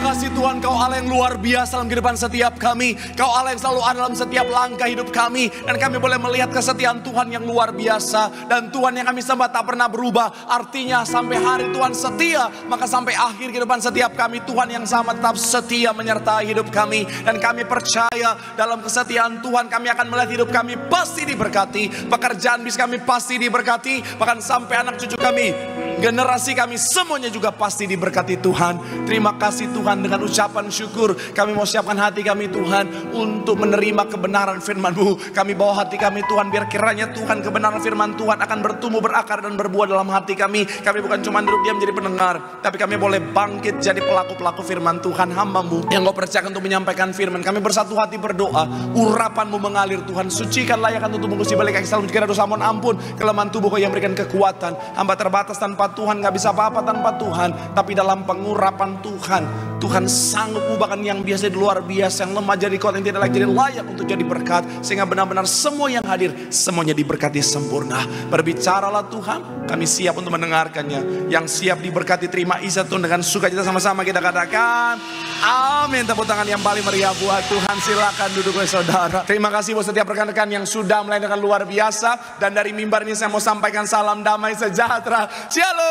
kasih Tuhan, Kau Allah yang luar biasa dalam kehidupan setiap kami. Kau Allah yang selalu ada dalam setiap langkah hidup kami. Dan kami boleh melihat kesetiaan Tuhan yang luar biasa. Dan Tuhan yang kami sembah tak pernah berubah. Artinya sampai hari Tuhan setia, maka sampai akhir kehidupan setiap kami Tuhan yang sama tetap setia menyertai hidup kami. Dan kami percaya dalam kesetiaan Tuhan kami akan melihat hidup kami pasti diberkati. Pekerjaan bisnis kami pasti diberkati. Bahkan sampai anak cucu kami, generasi kami semuanya juga pasti diberkati Tuhan. Terima kasih Tuhan, dengan ucapan syukur kami mau siapkan hati kami Tuhan untuk menerima kebenaran firman-Mu. Kami bawa hati kami Tuhan, biar kiranya Tuhan kebenaran firman Tuhan akan bertumbuh, berakar dan berbuah dalam hati kami. Kami bukan cuma duduk diam jadi pendengar, tapi kami boleh bangkit jadi pelaku-pelaku firman Tuhan, hamba-Mu yang Kau percayakan untuk menyampaikan firman. Kami bersatu hati berdoa, urapan-Mu mengalir Tuhan. Sucikan layakan untuk mengusi balik kaki, selalu menjaga dosa, mohon ampun kelemahan tubuh Kau yang berikan kekuatan. Hamba terbatas tanpa Tuhan, gak bisa apa-apa tanpa Tuhan. Tapi dalam pengurapan Tuhan, Tuhan sanggup ubahkan yang biasa di luar biasa, yang lemah jadi kuat, yang tidak lagi jadi layak untuk jadi berkat. Sehingga benar-benar semua yang hadir, semuanya diberkati sempurna. Berbicaralah Tuhan, kami siap untuk mendengarkannya. Yang siap diberkati terima izat Tuhan dengan sukacita, sama-sama kita katakan amin. Tepuk tangan yang paling meriah buat Tuhan. Silakan duduk saudara. Terima kasih buat setiap rekan-rekan yang sudah melayani dengan luar biasa. Dan dari mimbar ini saya mau sampaikan salam damai sejahtera. Shalom.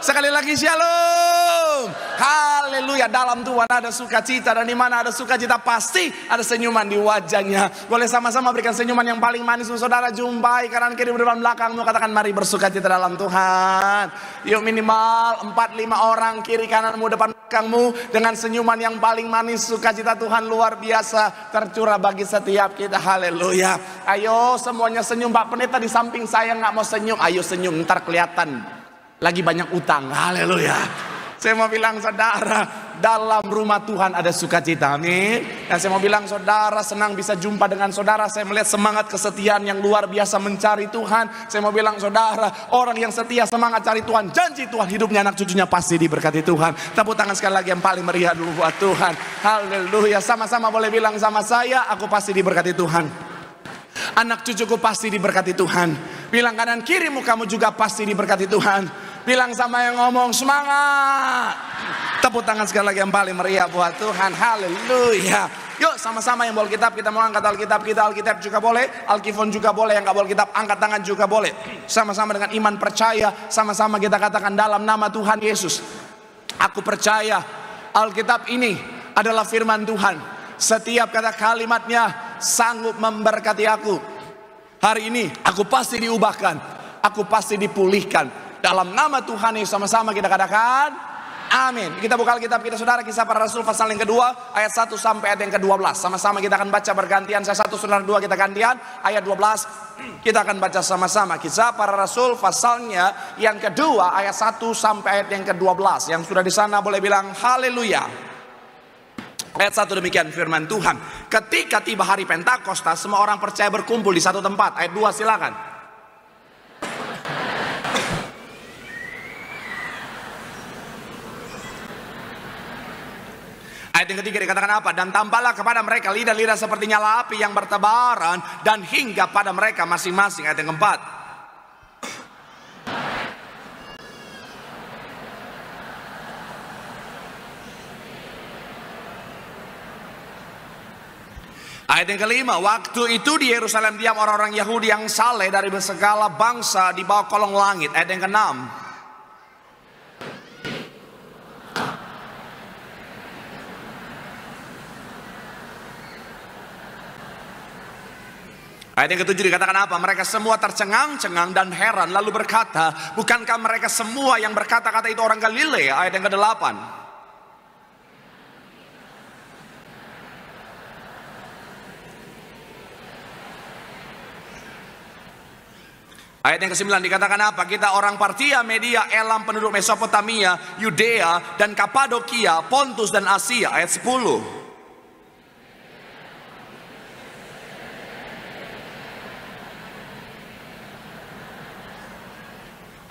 Sekali lagi shalom. Haleluya. Dalam Tuhan ada sukacita, dan di mana ada sukacita pasti ada senyuman di wajahnya. Boleh sama-sama berikan senyuman yang paling manis untuk saudara. Jumpai kanan kiri depan belakangmu, katakan mari bersukacita dalam Tuhan. Yuk minimal 4-5 orang kiri kananmu depan belakangmu dengan senyuman yang paling manis. Sukacita Tuhan luar biasa tercurah bagi setiap kita. Haleluya. Ayo semuanya senyum. Pak Pendeta di samping saya nggak mau senyum. Ayo senyum, ntar kelihatan lagi banyak utang. Haleluya. Saya mau bilang saudara, dalam rumah Tuhan ada sukacita, amin. Dan saya mau bilang saudara, senang bisa jumpa dengan saudara. Saya melihat semangat kesetiaan yang luar biasa mencari Tuhan. Saya mau bilang saudara, orang yang setia semangat cari Tuhan, janji Tuhan hidupnya anak cucunya pasti diberkati Tuhan. Tepuk tangan sekali lagi yang paling meriah dulu buat Tuhan. Haleluya. Sama-sama boleh bilang sama saya, aku pasti diberkati Tuhan. Anak cucuku pasti diberkati Tuhan. Bilang kanan kirimu, kamu juga pasti diberkati Tuhan. Bilang sama yang ngomong, semangat. Tepuk tangan sekali lagi yang paling meriah buat Tuhan. Haleluya. Yuk sama-sama yang bawa Alkitab, kita mau angkat Alkitab kita. Alkitab juga boleh, Alkifon juga boleh. Yang gak bawa Alkitab, angkat tangan juga boleh. Sama-sama dengan iman percaya, sama-sama kita katakan dalam nama Tuhan Yesus, aku percaya Alkitab ini adalah firman Tuhan. Setiap kata kalimatnya sanggup memberkati aku. Hari ini aku pasti diubahkan, aku pasti dipulihkan. Dalam nama Tuhan Yesus, sama-sama kita katakan amin. Kita buka Alkitab kita saudara, Kisah Para Rasul pasal yang kedua ayat 1 sampai ayat yang ke-12. Sama-sama kita akan baca bergantian. Saya 1, saudara 2, kita gantian. Ayat 12 kita akan baca sama-sama. Kisah Para Rasul pasalnya yang kedua ayat 1 sampai ayat yang ke-12. Yang sudah di sana boleh bilang haleluya. Ayat 1 demikian firman Tuhan. Ketika tiba hari Pentakosta, semua orang percaya berkumpul di satu tempat. Ayat 2 silakan. Ayat yang ketiga dikatakan apa? Dan tampaklah kepada mereka lidah-lidah seperti nyala api yang bertebaran dan hingga pada mereka masing-masing. Ayat yang keempat. Ayat yang kelima, waktu itu di Yerusalem diam orang-orang Yahudi yang saleh dari segala bangsa di bawah kolong langit. Ayat yang keenam. Ayat yang ketujuh dikatakan apa? Mereka semua tercengang-cengang dan heran lalu berkata, bukankah mereka semua yang berkata-kata itu orang Galilea? Ayat yang ke-8. Ayat yang ke-9 dikatakan apa? Kita orang Partia, Media, Elam, penduduk Mesopotamia, Yudea dan Kapadokia, Pontus dan Asia. Ayat 10.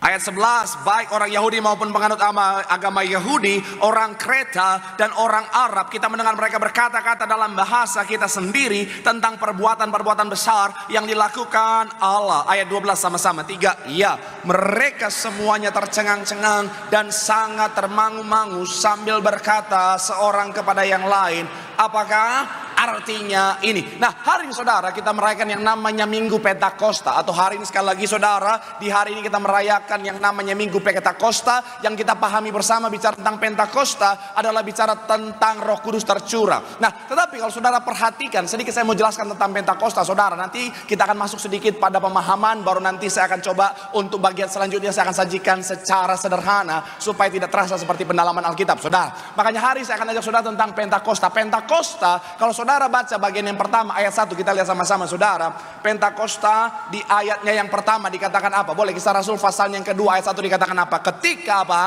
Ayat 11, baik orang Yahudi maupun penganut agama Yahudi, orang Kreta dan orang Arab, kita mendengar mereka berkata-kata dalam bahasa kita sendiri tentang perbuatan-perbuatan besar yang dilakukan Allah. Ayat 12 sama-sama, 3, ya, mereka semuanya tercengang-cengang dan sangat termangu-mangu sambil berkata seorang kepada yang lain, apakah artinya ini? Nah, hari ini saudara kita merayakan yang namanya Minggu Pentakosta, atau hari ini sekali lagi saudara, di hari ini kita merayakan yang namanya Minggu Pentakosta. Yang kita pahami bersama bicara tentang Pentakosta adalah bicara tentang Roh Kudus tercurah. Nah, tetapi kalau saudara perhatikan, sedikit saya mau jelaskan tentang Pentakosta saudara. Nanti kita akan masuk sedikit pada pemahaman, baru nanti saya akan coba untuk bagian selanjutnya saya akan sajikan secara sederhana supaya tidak terasa seperti pendalaman Alkitab saudara. Makanya hari saya akan ajak saudara tentang Pentakosta. Pentakosta, kalau saudara baca bagian yang pertama ayat 1, kita lihat sama-sama saudara. Pentakosta di ayatnya yang pertama dikatakan apa? Boleh Kisah Rasul pasalnya yang kedua ayat 1 dikatakan apa? Ketika apa?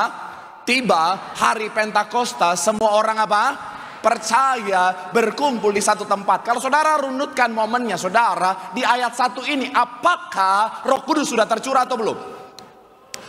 Tiba hari Pentakosta, semua orang apa? Percaya berkumpul di satu tempat. Kalau saudara runutkan momennya saudara, di ayat 1 ini apakah Roh Kudus sudah tercurah atau belum?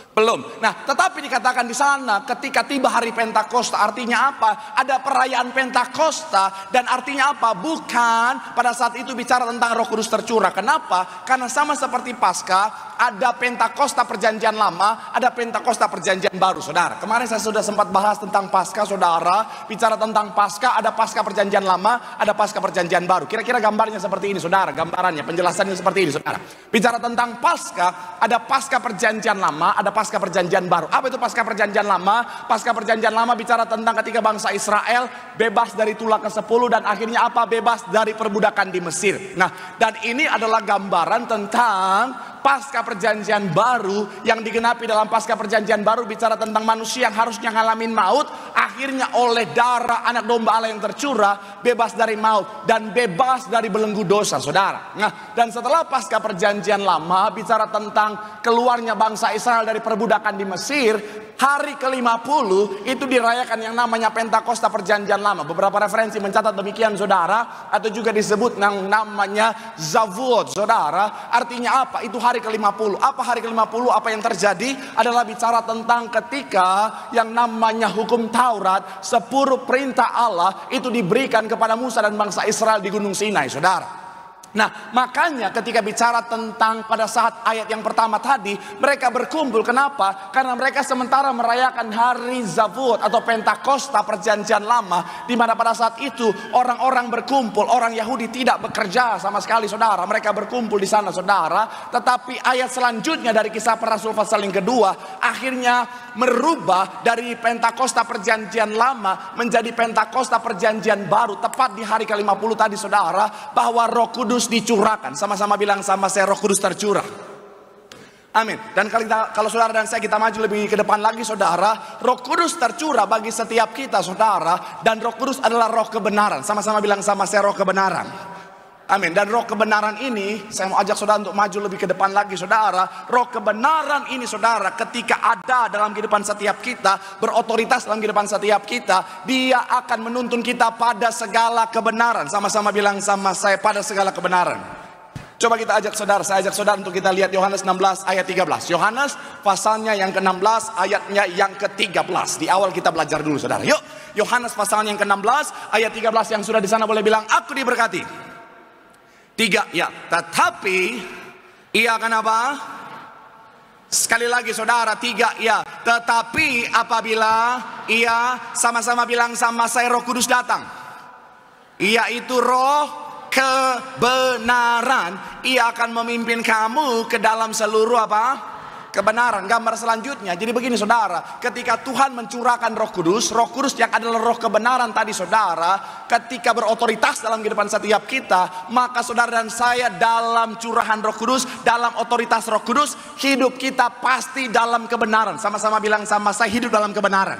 Belum. Nah, tetapi dikatakan di sana ketika tiba hari Pentakosta, artinya apa? Ada perayaan Pentakosta, dan artinya apa? Bukan pada saat itu bicara tentang Roh Kudus tercurah. Kenapa? Karena sama seperti Paskah, ada Pentakosta perjanjian lama, ada Pentakosta perjanjian baru, saudara. Kemarin saya sudah sempat bahas tentang Paskah, saudara. Bicara tentang Paskah, ada Paskah perjanjian lama, ada Paskah perjanjian baru. Kira-kira gambarnya seperti ini, saudara. Gambarannya, penjelasannya seperti ini, saudara. Bicara tentang Paskah, ada Paskah perjanjian lama, ada Paskah perjanjian baru. Apa itu Paskah perjanjian lama? Paskah perjanjian lama bicara tentang ketika bangsa Israel bebas dari tulah ke-10 dan akhirnya apa? Bebas dari perbudakan di Mesir. Nah, dan ini adalah gambaran tentang Paskah perjanjian baru yang digenapi dalam Paskah perjanjian baru bicara tentang manusia yang harusnya ngalamin maut, akhirnya oleh darah anak domba Allah yang tercurah bebas dari maut dan bebas dari belenggu dosa, saudara. Nah, dan setelah Paskah perjanjian lama bicara tentang keluarnya bangsa Israel dari perbudakan di Mesir, hari ke-50 itu dirayakan yang namanya Pentakosta perjanjian lama. Beberapa referensi mencatat demikian, saudara, atau juga disebut yang namanya Shavuot, saudara. Artinya apa? Itu hari ke-50. Apa hari ke-50? Apa yang terjadi adalah bicara tentang ketika yang namanya hukum Taurat, 10 perintah Allah itu diberikan kepada Musa dan bangsa Israel di Gunung Sinai, saudara. Nah, makanya ketika bicara tentang pada saat ayat yang pertama tadi, mereka berkumpul. Kenapa? Karena mereka sementara merayakan hari Shavuot atau Pentakosta perjanjian lama, di mana pada saat itu orang-orang berkumpul. Orang Yahudi tidak bekerja sama sekali, saudara. Mereka berkumpul di sana, saudara. Tetapi ayat selanjutnya dari Kisah Para Rasul pasal yang kedua akhirnya merubah dari Pentakosta perjanjian lama menjadi Pentakosta perjanjian baru, tepat di hari ke-50 tadi, saudara, bahwa Roh Kudus dicurahkan. Sama-sama bilang sama saya, Roh Kudus tercurah. Amin. Dan kalau saudara dan saya kita maju lebih ke depan lagi, saudara, Roh Kudus tercurah bagi setiap kita, saudara. Dan Roh Kudus adalah roh kebenaran. Sama-sama bilang sama saya, roh kebenaran. Amin. Dan roh kebenaran ini, saya mau ajak saudara untuk maju lebih ke depan lagi, saudara. Roh kebenaran ini, saudara, ketika ada dalam kehidupan setiap kita, berotoritas dalam kehidupan setiap kita, dia akan menuntun kita pada segala kebenaran. Sama-sama bilang sama saya, pada segala kebenaran. Coba kita ajak saudara, saya ajak saudara untuk kita lihat Yohanes 16 ayat 13. Yohanes pasalnya yang ke-16 ayatnya yang ke-13. Di awal kita belajar dulu, saudara. Yuk, Yohanes pasalnya yang ke-16 ayat 13 yang sudah di sana boleh bilang, aku diberkati. 3, ya, tetapi ia akan apa? Sekali lagi saudara, 3, ya, tetapi apabila ia, sama-sama bilang sama saya, Roh Kudus datang, yaitu roh kebenaran, ia akan memimpin kamu ke dalam seluruh apa? Kebenaran. Gambar selanjutnya, jadi begini saudara, ketika Tuhan mencurahkan Roh Kudus yang adalah roh kebenaran tadi, saudara, ketika berotoritas dalam kehidupan setiap kita, maka saudara dan saya dalam curahan Roh Kudus, dalam otoritas Roh Kudus, hidup kita pasti dalam kebenaran. Sama-sama bilang sama saya, hidup dalam kebenaran.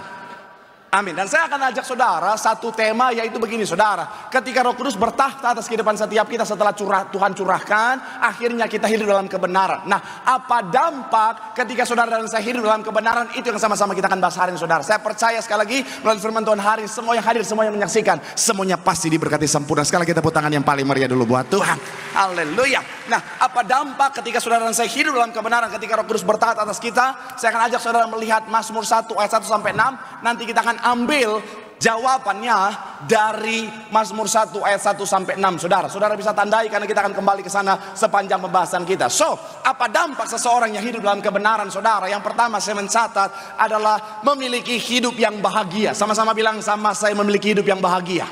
Amin. Dan saya akan ajak saudara satu tema, yaitu begini saudara. Ketika Roh Kudus bertahta atas kehidupan setiap kita setelah Tuhan curahkan, akhirnya kita hidup dalam kebenaran. Nah, apa dampak ketika saudara dan saya hidup dalam kebenaran? Itu yang sama-sama kita akan bahas hari ini saudara. Saya percaya sekali lagi melalui firman Tuhan hari ini, semua yang hadir, semua yang menyaksikan, semuanya pasti diberkati sempurna. Sekali lagi tepuk tangan yang paling meriah dulu buat Tuhan. Haleluya. Nah, apa dampak ketika saudara dan saya hidup dalam kebenaran ketika Roh Kudus bertahta atas kita? Saya akan ajak saudara melihat Mazmur 1 ayat 1 sampai 6. Nanti kita akan ambil jawabannya dari Mazmur 1 ayat 1 sampai 6 saudara. Saudara bisa tandai karena kita akan kembali ke sana sepanjang pembahasan kita. So, apa dampak seseorang yang hidup dalam kebenaran saudara? Yang pertama saya mencatat adalah memiliki hidup yang bahagia. Sama-sama bilang sama saya, memiliki hidup yang bahagia.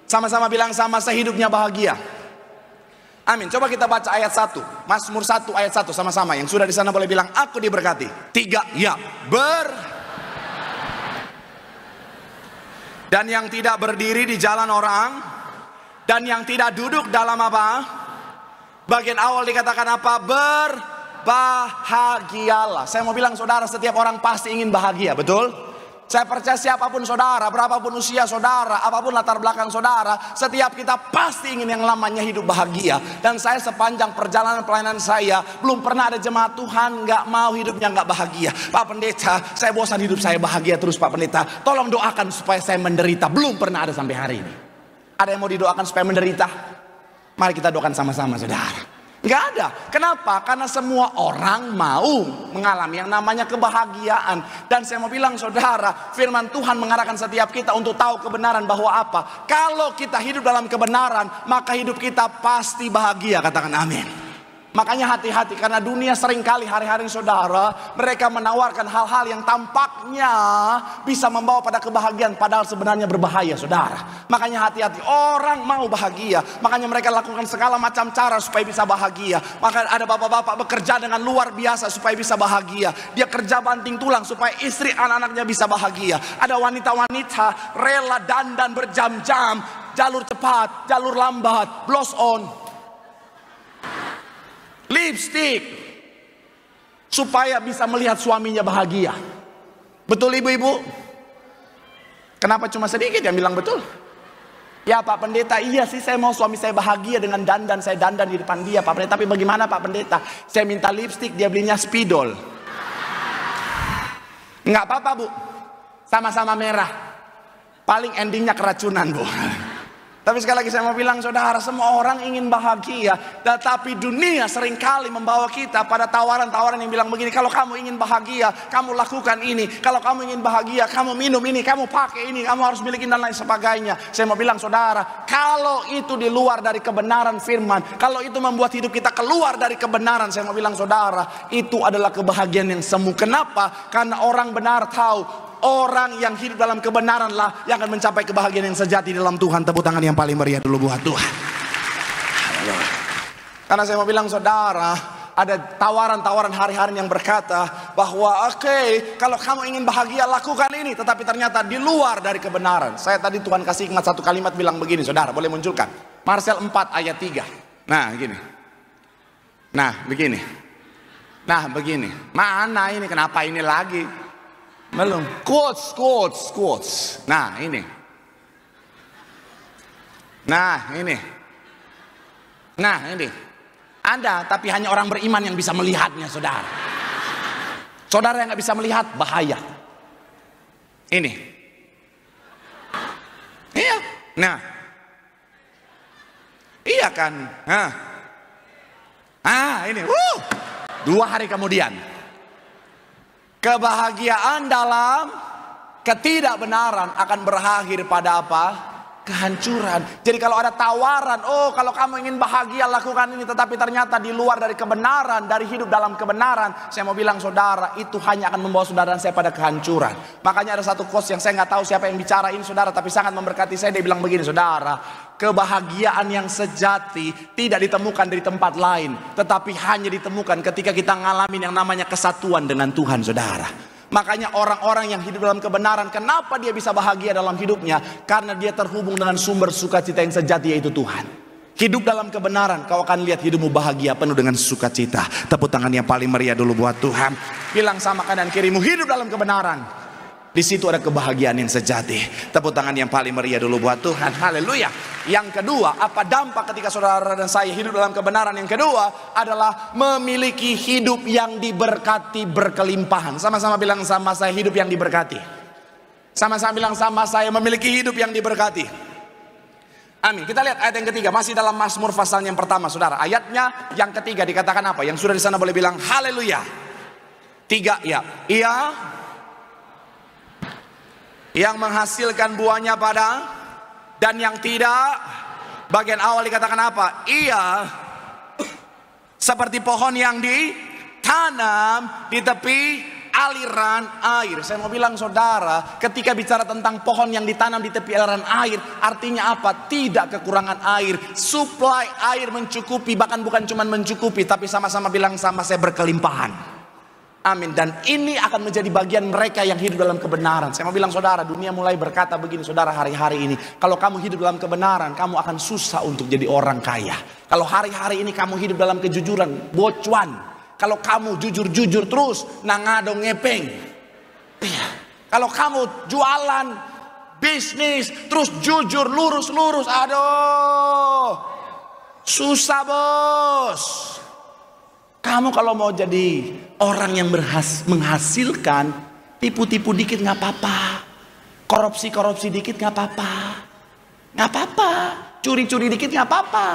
Sama-sama bilang sama saya, hidupnya bahagia. Amin. Coba kita baca ayat 1. Mazmur 1 ayat 1 sama-sama. Yang sudah di sana boleh bilang aku diberkati. 3 ya. Dan yang tidak berdiri di jalan orang, dan yang tidak duduk dalam apa? Bagian awal dikatakan apa? Berbahagialah. Saya mau bilang saudara, setiap orang pasti ingin bahagia, betul? Saya percaya siapapun saudara, berapapun usia saudara, apapun latar belakang saudara, setiap kita pasti ingin yang namanya hidup bahagia. Dan saya sepanjang perjalanan pelayanan saya, belum pernah ada jemaat Tuhan gak mau hidupnya gak bahagia. Pak Pendeta, saya bosan hidup saya bahagia terus Pak Pendeta. Tolong doakan supaya saya menderita. Belum pernah ada sampai hari ini. Ada yang mau didoakan supaya menderita? Mari kita doakan sama-sama saudara. Gak ada. Kenapa? Karena semua orang mau mengalami yang namanya kebahagiaan. Dan saya mau bilang saudara, firman Tuhan mengarahkan setiap kita untuk tahu kebenaran bahwa apa? Kalau kita hidup dalam kebenaran, maka hidup kita pasti bahagia. Katakan amin. Makanya hati-hati, karena dunia seringkali hari-hari saudara, mereka menawarkan hal-hal yang tampaknya bisa membawa pada kebahagiaan, padahal sebenarnya berbahaya saudara. Makanya hati-hati, orang mau bahagia, makanya mereka lakukan segala macam cara supaya bisa bahagia. Maka ada bapak-bapak bekerja dengan luar biasa supaya bisa bahagia. Dia kerja banting tulang supaya istri anak-anaknya bisa bahagia. Ada wanita-wanita rela dandan berjam-jam, jalur cepat, jalur lambat, blows on, lipstick, supaya bisa melihat suaminya bahagia. Betul ibu-ibu? Kenapa cuma sedikit yang bilang betul? Ya Pak Pendeta, iya sih saya mau suami saya bahagia dengan dandan. Saya dandan di depan dia Pak Pendeta. Tapi bagaimana Pak Pendeta? Saya minta lipstick, dia belinya spidol. Enggak apa-apa Bu, sama-sama merah. Paling endingnya keracunan Bu. Tapi sekali lagi saya mau bilang saudara, semua orang ingin bahagia. Tetapi dunia seringkali membawa kita pada tawaran-tawaran yang bilang begini, kalau kamu ingin bahagia, kamu lakukan ini. Kalau kamu ingin bahagia, kamu minum ini, kamu pakai ini, kamu harus miliki dan lain sebagainya. Saya mau bilang saudara, kalau itu di luar dari kebenaran firman, kalau itu membuat hidup kita keluar dari kebenaran, saya mau bilang saudara, itu adalah kebahagiaan yang semu. Kenapa? Karena orang benar tahu, orang yang hidup dalam kebenaran lah yang akan mencapai kebahagiaan yang sejati dalam Tuhan. Tepuk tangan yang paling meriah dulu buat Tuhan. Karena saya mau bilang saudara, ada tawaran-tawaran hari-hari yang berkata bahwa oke, kalau kamu ingin bahagia lakukan ini, tetapi ternyata di luar dari kebenaran. Saya tadi Tuhan kasih ingat satu kalimat bilang begini saudara, boleh munculkan Marcel 4 ayat 3. Nah gini, nah begini, nah begini. Mana ini, kenapa ini lagi? Belum. Quotes. Nah ini. Nah ini. Nah ini. Ada, tapi hanya orang beriman yang bisa melihatnya saudara. Saudara yang gak bisa melihat, bahaya. Ini. Iya. Nah. Iya kan. Ini. 2 hari kemudian. Kebahagiaan dalam ketidakbenaran akan berakhir pada apa? Kehancuran. Jadi kalau ada tawaran, oh kalau kamu ingin bahagia lakukan ini, tetapi ternyata di luar dari kebenaran, dari hidup dalam kebenaran, saya mau bilang saudara, itu hanya akan membawa saudara dan saya pada kehancuran. Makanya ada satu quotes yang saya nggak tahu siapa yang bicara ini saudara, tapi sangat memberkati saya. Dia bilang begini saudara, kebahagiaan yang sejati tidak ditemukan dari tempat lain, tetapi hanya ditemukan ketika kita ngalamin yang namanya kesatuan dengan Tuhan saudara. Makanya orang-orang yang hidup dalam kebenaran, kenapa dia bisa bahagia dalam hidupnya? Karena dia terhubung dengan sumber sukacita yang sejati, yaitu Tuhan. Hidup dalam kebenaran, kau akan lihat hidupmu bahagia penuh dengan sukacita. Tepuk tangan yang paling meriah dulu buat Tuhan. Bilang sama kanan kirimu, hidup dalam kebenaran Di situ ada kebahagiaan yang sejati. Tepuk tangan yang paling meriah dulu buat Tuhan. Haleluya. Yang kedua, apa dampak ketika saudara dan saya hidup dalam kebenaran? Yang kedua adalah memiliki hidup yang diberkati berkelimpahan. Sama-sama bilang sama saya, hidup yang diberkati. Sama-sama bilang sama saya, memiliki hidup yang diberkati. Amin. Kita lihat ayat yang ketiga, masih dalam Mazmur pasal yang pertama, saudara. Ayatnya yang ketiga dikatakan apa? Yang sudah di sana boleh bilang haleluya. 3 ya. Ia yang menghasilkan buahnya pada dan yang tidak. Bagian awal dikatakan apa? Ia seperti pohon yang ditanam di tepi aliran air. Saya mau bilang saudara, ketika bicara tentang pohon yang ditanam di tepi aliran air, artinya apa? Tidak kekurangan air, suplai air mencukupi, bahkan bukan cuma mencukupi, tapi sama-sama bilang sama saya, berkelimpahan. Amin. Dan ini akan menjadi bagian mereka yang hidup dalam kebenaran. Saya mau bilang saudara, dunia mulai berkata begini saudara, hari-hari ini kalau kamu hidup dalam kebenaran, kamu akan susah untuk jadi orang kaya. Kalau hari-hari ini kamu hidup dalam kejujuran, bocuan, kalau kamu jujur-jujur terus, nangado ngepeng. Iya. Kalau kamu jualan, bisnis, terus jujur, lurus-lurus, aduh, susah bos. Kamu kalau mau jadi orang yang menghasilkan, tipu-tipu dikit nggak apa-apa, korupsi-korupsi dikit nggak apa-apa, nggak apa-apa, curi-curi dikit nggak apa-apa.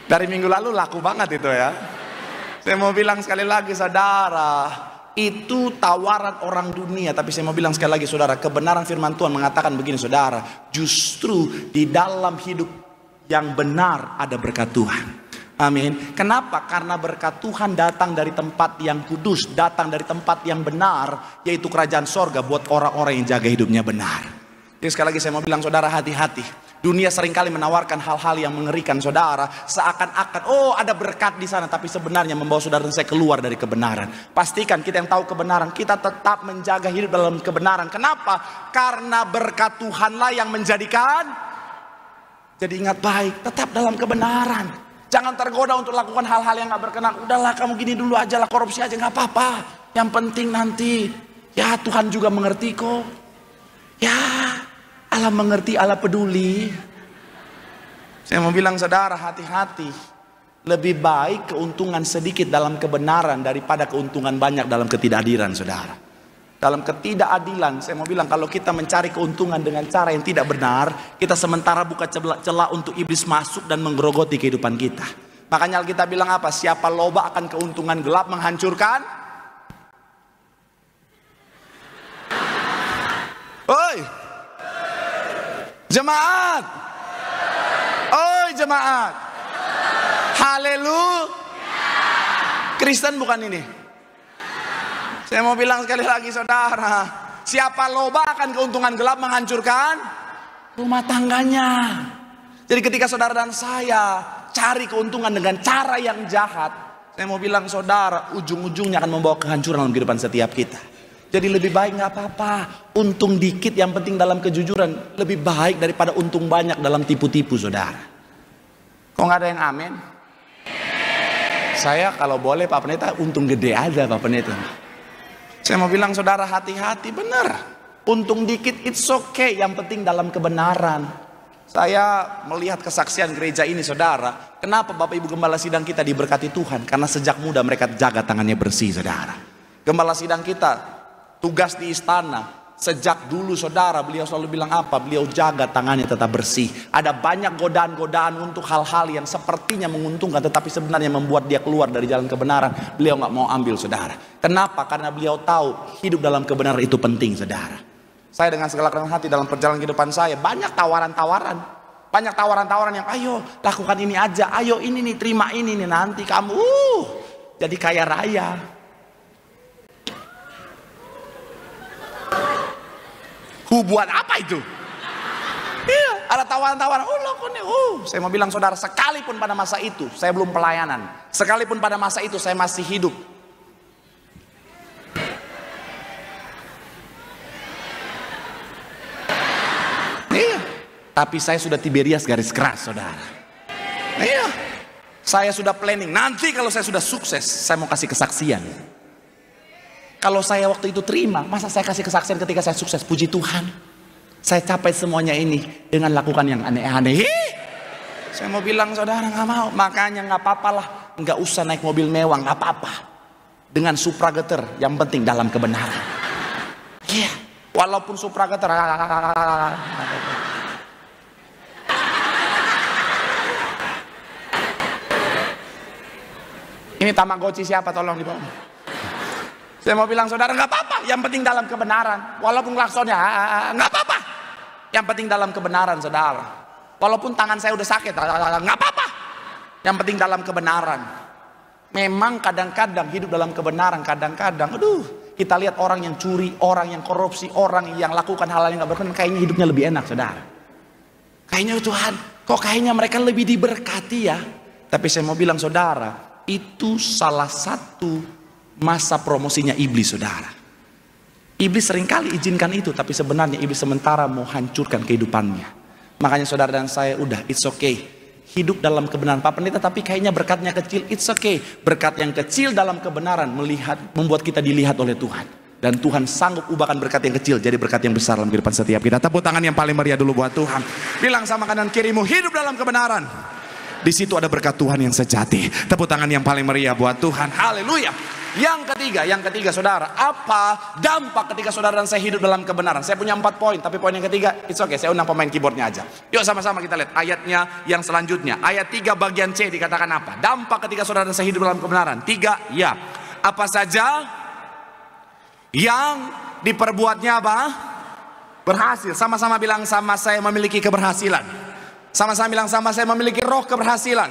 Dari minggu lalu laku banget itu ya. Saya mau bilang sekali lagi saudara, itu tawaran orang dunia. Tapi saya mau bilang sekali lagi saudara, kebenaran firman Tuhan mengatakan begini saudara, justru di dalam hidup yang benar ada berkat Tuhan. Amin. Kenapa? Karena berkat Tuhan datang dari tempat yang kudus, datang dari tempat yang benar, yaitu kerajaan sorga buat orang-orang yang jaga hidupnya benar. Jadi sekali lagi saya mau bilang saudara, hati-hati. Dunia seringkali menawarkan hal-hal yang mengerikan saudara, seakan-akan oh ada berkat di sana, tapi sebenarnya membawa saudara dan saya keluar dari kebenaran. Pastikan kita yang tahu kebenaran, kita tetap menjaga hidup dalam kebenaran. Kenapa? Karena berkat Tuhanlah yang menjadikan. Jadi ingat baik, tetap dalam kebenaran. Jangan tergoda untuk lakukan hal-hal yang gak berkenan. Udahlah kamu gini dulu aja lah, korupsi aja gak apa-apa. Yang penting nanti ya Tuhan juga mengerti kok. Ya Allah mengerti, Allah peduli. Saya mau bilang saudara, hati-hati. Lebih baik keuntungan sedikit dalam kebenaran daripada keuntungan banyak dalam ketidakadilan saudara. Dalam ketidakadilan, saya mau bilang kalau kita mencari keuntungan dengan cara yang tidak benar, kita sementara buka celah untuk iblis masuk dan menggerogoti kehidupan kita. Makanya kita bilang apa? Siapa loba akan keuntungan gelap menghancurkan. Oi, jemaat. Oi jemaat. Haleluya. Kristen bukan ini. Saya mau bilang sekali lagi saudara, siapa loba akan keuntungan gelap menghancurkan rumah tangganya. Jadi ketika saudara dan saya cari keuntungan dengan cara yang jahat, saya mau bilang saudara, ujung-ujungnya akan membawa kehancuran dalam kehidupan setiap kita. Jadi lebih baik nggak apa-apa, untung dikit yang penting dalam kejujuran, lebih baik daripada untung banyak dalam tipu-tipu saudara. Kok nggak ada yang amin? Saya kalau boleh Pak Pendeta, untung gede aja Pak Pendeta. Saya mau bilang saudara, hati-hati, benar. Untung dikit it's okay, yang penting dalam kebenaran. Saya melihat kesaksian gereja ini saudara. Kenapa Bapak Ibu Gembala Sidang kita diberkati Tuhan? Karena sejak muda mereka jaga tangannya bersih saudara. Gembala Sidang kita tugas di istana. Sejak dulu saudara, beliau selalu bilang apa? Beliau jaga tangannya tetap bersih. Ada banyak godaan-godaan untuk hal-hal yang sepertinya menguntungkan, tetapi sebenarnya membuat dia keluar dari jalan kebenaran. Beliau nggak mau ambil saudara. Kenapa? Karena beliau tahu hidup dalam kebenaran itu penting saudara. Saya dengan segala kerendahan hati dalam perjalanan kehidupan saya, banyak tawaran-tawaran. Banyak tawaran-tawaran yang ayo lakukan ini aja. Ayo ini nih, terima ini nih, nanti kamu jadi kaya raya. Buat apa itu? Iya, ada tawaran-tawaran. Saya mau bilang saudara, sekalipun pada masa itu saya belum pelayanan, sekalipun pada masa itu saya masih hidup, iya, tapi saya sudah Tiberias garis keras saudara. Iya, saya sudah planning. Nanti kalau saya sudah sukses, saya mau kasih kesaksian. Kalau saya waktu itu terima, masa saya kasih kesaksian ketika saya sukses? Puji Tuhan, saya capai semuanya ini dengan lakukan yang aneh-aneh. Saya mau bilang saudara, nggak mau. Makanya nggak apa-apa lah, nggak usah naik mobil mewah, nggak apa-apa. Dengan Supra Getter, yang penting dalam kebenaran. Iya, walaupun Supra Getter. Ini Tamagotchi siapa? Tolong dibawa. Saya mau bilang saudara, nggak apa-apa, yang penting dalam kebenaran. Walaupun klaksonnya nggak apa-apa, yang penting dalam kebenaran saudara. Walaupun tangan saya udah sakit, nggak apa-apa, yang penting dalam kebenaran. Memang kadang-kadang hidup dalam kebenaran, kadang-kadang kita lihat orang yang curi, orang yang korupsi, orang yang lakukan hal-hal yang nggak berkenan, kayaknya hidupnya lebih enak saudara. Kayaknya Tuhan, kok kayaknya mereka lebih diberkati ya. Tapi saya mau bilang saudara, itu salah satu masa promosinya iblis saudara. Iblis seringkali izinkan itu, tapi sebenarnya iblis sementara mau hancurkan kehidupannya. Makanya saudara dan saya, udah, it's okay, hidup dalam kebenaran Pak Pendeta, tapi kayaknya berkatnya kecil. It's okay, berkat yang kecil dalam kebenaran membuat kita dilihat oleh Tuhan. Dan Tuhan sanggup ubahkan berkat yang kecil jadi berkat yang besar dalam kehidupan setiap kita. Tepuk tangan yang paling meriah dulu buat Tuhan. Bilang sama kanan kirimu, hidup dalam kebenaran. Di situ ada berkat Tuhan yang sejati. Tepuk tangan yang paling meriah buat Tuhan. Haleluya. Yang ketiga saudara, apa dampak ketika saudara dan saya hidup dalam kebenaran? Saya punya 4 poin, tapi poin yang ketiga, it's okay, saya undang pemain keyboardnya aja. Yuk sama-sama kita lihat ayatnya yang selanjutnya. Ayat 3 bagian C dikatakan apa? Dampak ketika saudara dan saya hidup dalam kebenaran. 3, ya. Apa saja yang diperbuatnya apa? Berhasil. Sama-sama bilang, sama saya memiliki keberhasilan. Sama-sama bilang, sama saya memiliki roh keberhasilan.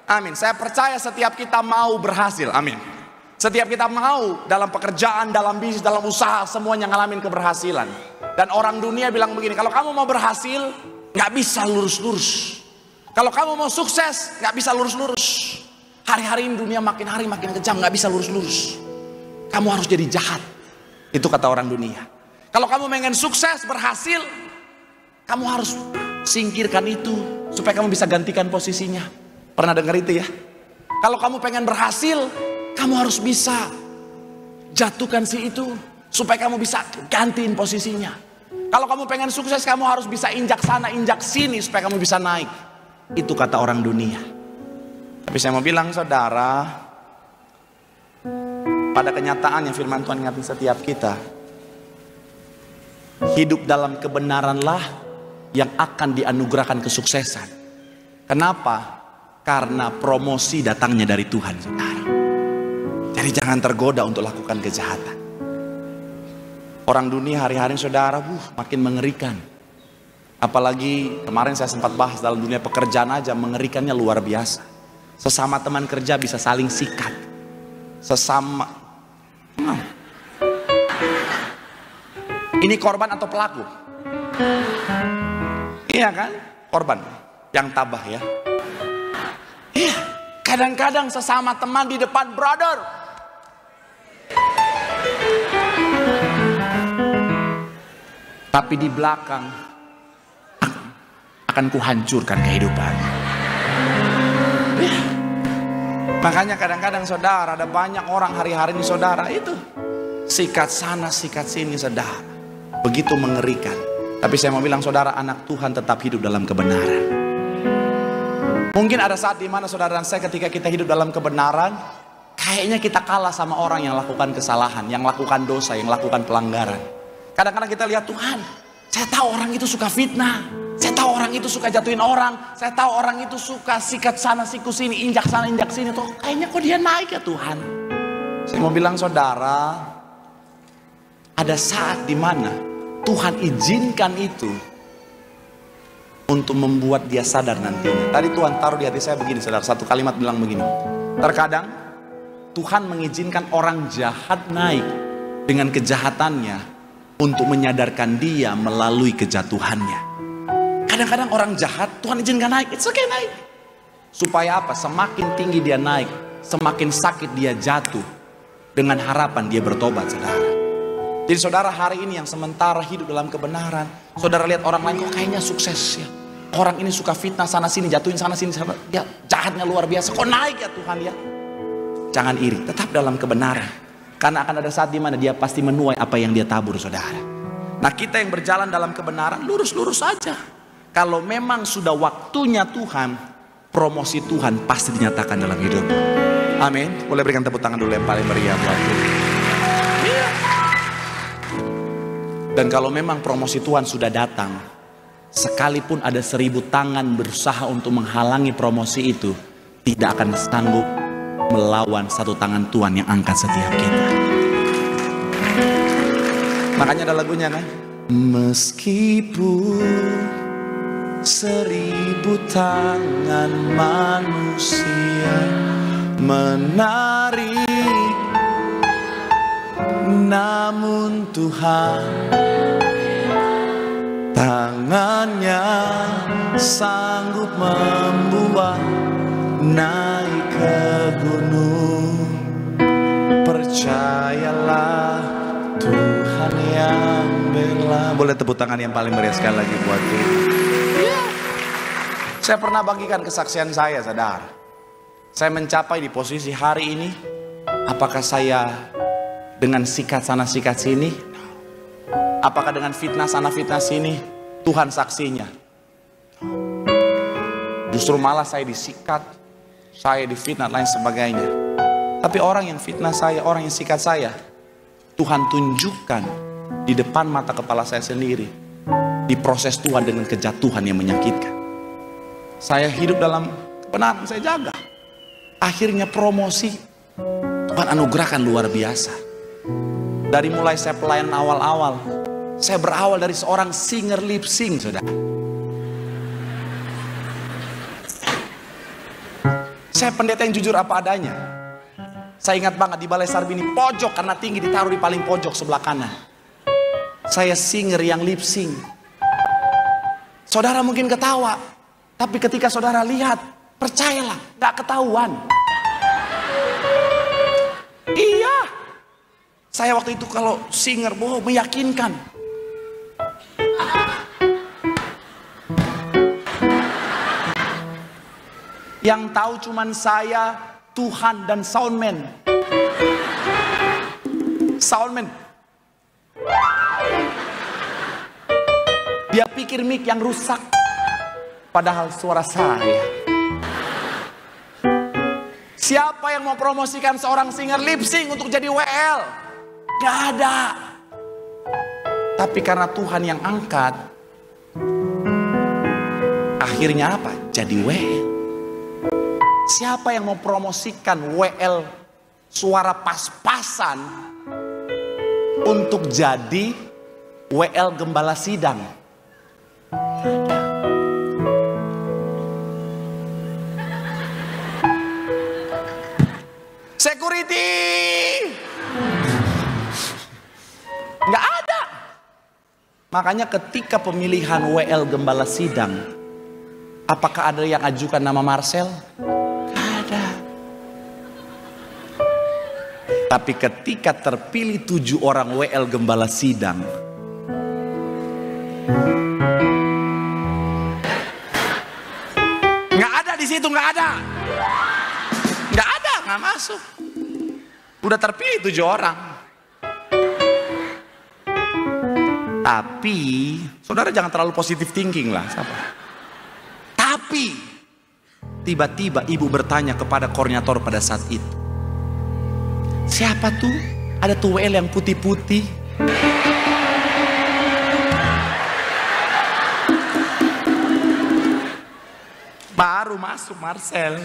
Amin. Saya percaya setiap kita mau berhasil. Amin. Setiap kita mau dalam pekerjaan, dalam bisnis, dalam usaha, semuanya ngalamin keberhasilan. Dan orang dunia bilang begini, kalau kamu mau berhasil, nggak bisa lurus-lurus. Kalau kamu mau sukses, nggak bisa lurus-lurus. Hari-hari ini dunia makin hari makin kejam, nggak bisa lurus-lurus. Kamu harus jadi jahat. Itu kata orang dunia. Kalau kamu pengen sukses, berhasil, kamu harus singkirkan itu supaya kamu bisa gantikan posisinya. Pernah dengar itu ya? Kalau kamu pengen berhasil, kamu harus bisa jatuhkan si itu supaya kamu bisa gantiin posisinya. Kalau kamu pengen sukses, kamu harus bisa injak sana, injak sini supaya kamu bisa naik. Itu kata orang dunia. Tapi saya mau bilang saudara, pada kenyataannya firman Tuhan ingatin setiap kita, hidup dalam kebenaranlah yang akan dianugerahkan kesuksesan. Kenapa? Karena promosi datangnya dari Tuhan saudara. Jadi jangan tergoda untuk lakukan kejahatan. Orang dunia hari-hari saudara makin mengerikan. Apalagi kemarin saya sempat bahas dalam dunia pekerjaan aja, mengerikannya luar biasa. Sesama teman kerja bisa saling sikat. Sesama ini korban atau pelaku? Iya kan? Korban yang tabah ya. Iya. Kadang-kadang sesama teman di depan, brother, tapi di belakang akan kuhancurkan kehidupannya. Ya. Makanya kadang-kadang saudara, ada banyak orang hari-hari ini saudara itu sikat sana sikat sini saudara, begitu mengerikan. Tapi saya mau bilang saudara, anak Tuhan tetap hidup dalam kebenaran. Mungkin ada saat dimana saudara dan saya ketika kita hidup dalam kebenaran, kayaknya kita kalah sama orang yang lakukan kesalahan, yang lakukan dosa, yang lakukan pelanggaran. Kadang-kadang kita lihat, Tuhan, saya tahu orang itu suka fitnah, saya tahu orang itu suka jatuhin orang, saya tahu orang itu suka sikat sana siku sini, injak sana injak sini, tuh kayaknya kok dia naik ya Tuhan. Saya mau bilang saudara, ada saat dimana Tuhan izinkan itu untuk membuat dia sadar nantinya. Tadi Tuhan taruh di hati saya begini saudara, satu kalimat bilang begini, terkadang Tuhan mengizinkan orang jahat naik dengan kejahatannya untuk menyadarkan dia melalui kejatuhannya. Kadang-kadang orang jahat Tuhan izinkan naik, it's okay naik. Supaya apa? Semakin tinggi dia naik, semakin sakit dia jatuh, dengan harapan dia bertobat saudara. Jadi saudara hari ini yang sementara hidup dalam kebenaran, saudara lihat orang lain kok kayaknya sukses ya. Orang ini suka fitnah sana sini, jatuhin sana sini, ya jahatnya luar biasa, kok naik ya Tuhan ya. Jangan iri, tetap dalam kebenaran. Karena akan ada saat di mana dia pasti menuai apa yang dia tabur, saudara. Nah, kita yang berjalan dalam kebenaran, lurus-lurus saja. Kalau memang sudah waktunya Tuhan, promosi Tuhan pasti dinyatakan dalam hidupmu. Amin. Boleh berikan tepuk tangan dulu yang paling meriah buat Tuhan. Dan kalau memang promosi Tuhan sudah datang, sekalipun ada 1000 tangan berusaha untuk menghalangi promosi itu, tidak akan sanggup melawan satu tangan Tuhan yang angkat setiap kita. Makanya ada lagunya kan? Meskipun 1000 tangan manusia menarik, namun Tuhan tangannya sanggup membuat naik ke gunung. Percayalah, Tuhan yang bela. Boleh tepuk tangan yang paling meriah sekali lagi buat Tuhan. Saya pernah bagikan kesaksian saya, saudara. Saya mencapai di posisi hari ini. Apakah saya dengan sikat sana sikat sini? Apakah dengan fitnah sana fitnah sini? Tuhan saksinya. Justru malah saya disikat, saya difitnah lain sebagainya. Tapi orang yang fitnah saya, orang yang sikat saya, Tuhan tunjukkan di depan mata kepala saya sendiri, diproses Tuhan dengan kejatuhan yang menyakitkan. Saya hidup dalam kebenaran, saya jaga. Akhirnya promosi Tuhan anugerahkan luar biasa. Dari mulai saya pelayanan awal-awal, saya berawal dari seorang singer lip sync, saudara. Saya pendeta yang jujur apa adanya. Saya ingat banget di Balai Sarbini pojok, karena tinggi ditaruh di paling pojok sebelah kanan. Saya singer yang lip sync. Saudara mungkin ketawa, tapi ketika saudara lihat, percayalah, gak ketahuan. Iya, saya waktu itu kalau singer, meyakinkan. Yang tahu cuman saya, Tuhan, dan soundman. Soundman. Dia pikir mic yang rusak, padahal suara saya. Siapa yang mau promosikan seorang singer lip sync untuk jadi WL? Gak ada. Tapi karena Tuhan yang angkat, akhirnya apa? Jadi WL. Siapa yang mau promosikan WL suara pas-pasan untuk jadi WL gembala sidang? Security nggak ada. Makanya ketika pemilihan WL gembala sidang, apakah ada yang ajukan nama Marcel? Tapi ketika terpilih 7 orang WL gembala sidang, nggak ada di situ, nggak ada, nggak masuk. Udah terpilih 7 orang. Tapi saudara jangan terlalu positive thinking lah, siapa? Tapi tiba-tiba ibu bertanya kepada koordinator pada saat itu, siapa tuh? Ada tuh WL yang putih-putih. Baru masuk Marcel.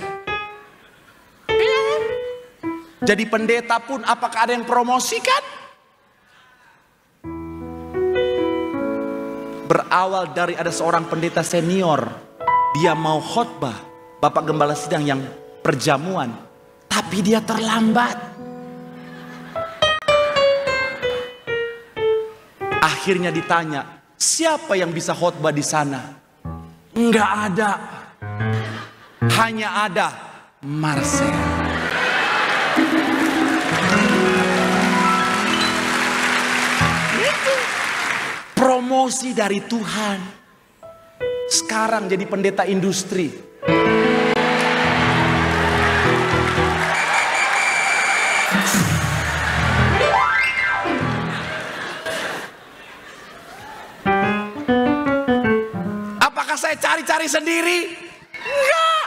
Jadi pendeta pun apakah ada yang promosikan? Berawal dari ada seorang pendeta senior, dia mau khotbah, Bapak Gembala Sidang yang perjamuan, tapi dia terlambat. Akhirnya ditanya, siapa yang bisa khotbah di sana? Enggak ada. Hanya ada Marcel. Itu promosi dari Tuhan. Sekarang jadi pendeta industri. cari sendiri? Enggak.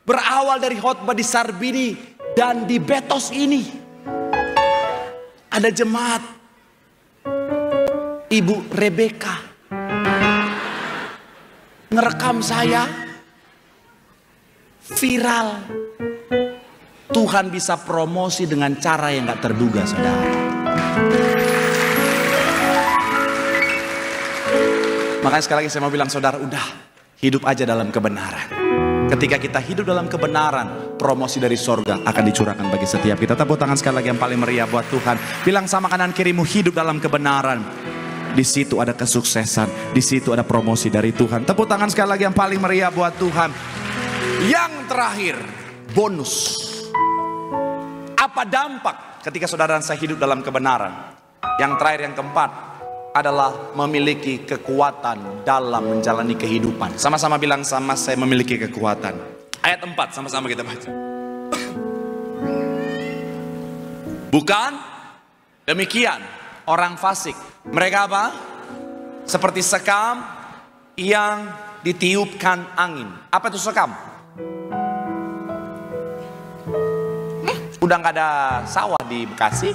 Berawal dari khotbah di Sarbini dan di Betos ini. Ada jemaat Ibu Rebecca ngerekam saya, viral. Tuhan bisa promosi dengan cara yang gak terduga, saudara. Makanya sekali lagi saya mau bilang, saudara, udah hidup aja dalam kebenaran. Ketika kita hidup dalam kebenaran, promosi dari sorga akan dicurahkan bagi setiap kita. Tepuk tangan sekali lagi yang paling meriah buat Tuhan. Bilang sama kanan kirimu, hidup dalam kebenaran. Di situ ada kesuksesan, di situ ada promosi dari Tuhan. Tepuk tangan sekali lagi yang paling meriah buat Tuhan. Yang terakhir, bonus. Apa dampak ketika saudara dan saya hidup dalam kebenaran? Yang terakhir, yang keempat adalah memiliki kekuatan dalam menjalani kehidupan. Sama-sama bilang sama saya, memiliki kekuatan. Ayat 4, sama-sama kita baca. Bukan demikian orang fasik. Mereka apa? Seperti sekam yang ditiupkan angin. Apa itu sekam? Udah gak ada sawah di Bekasi.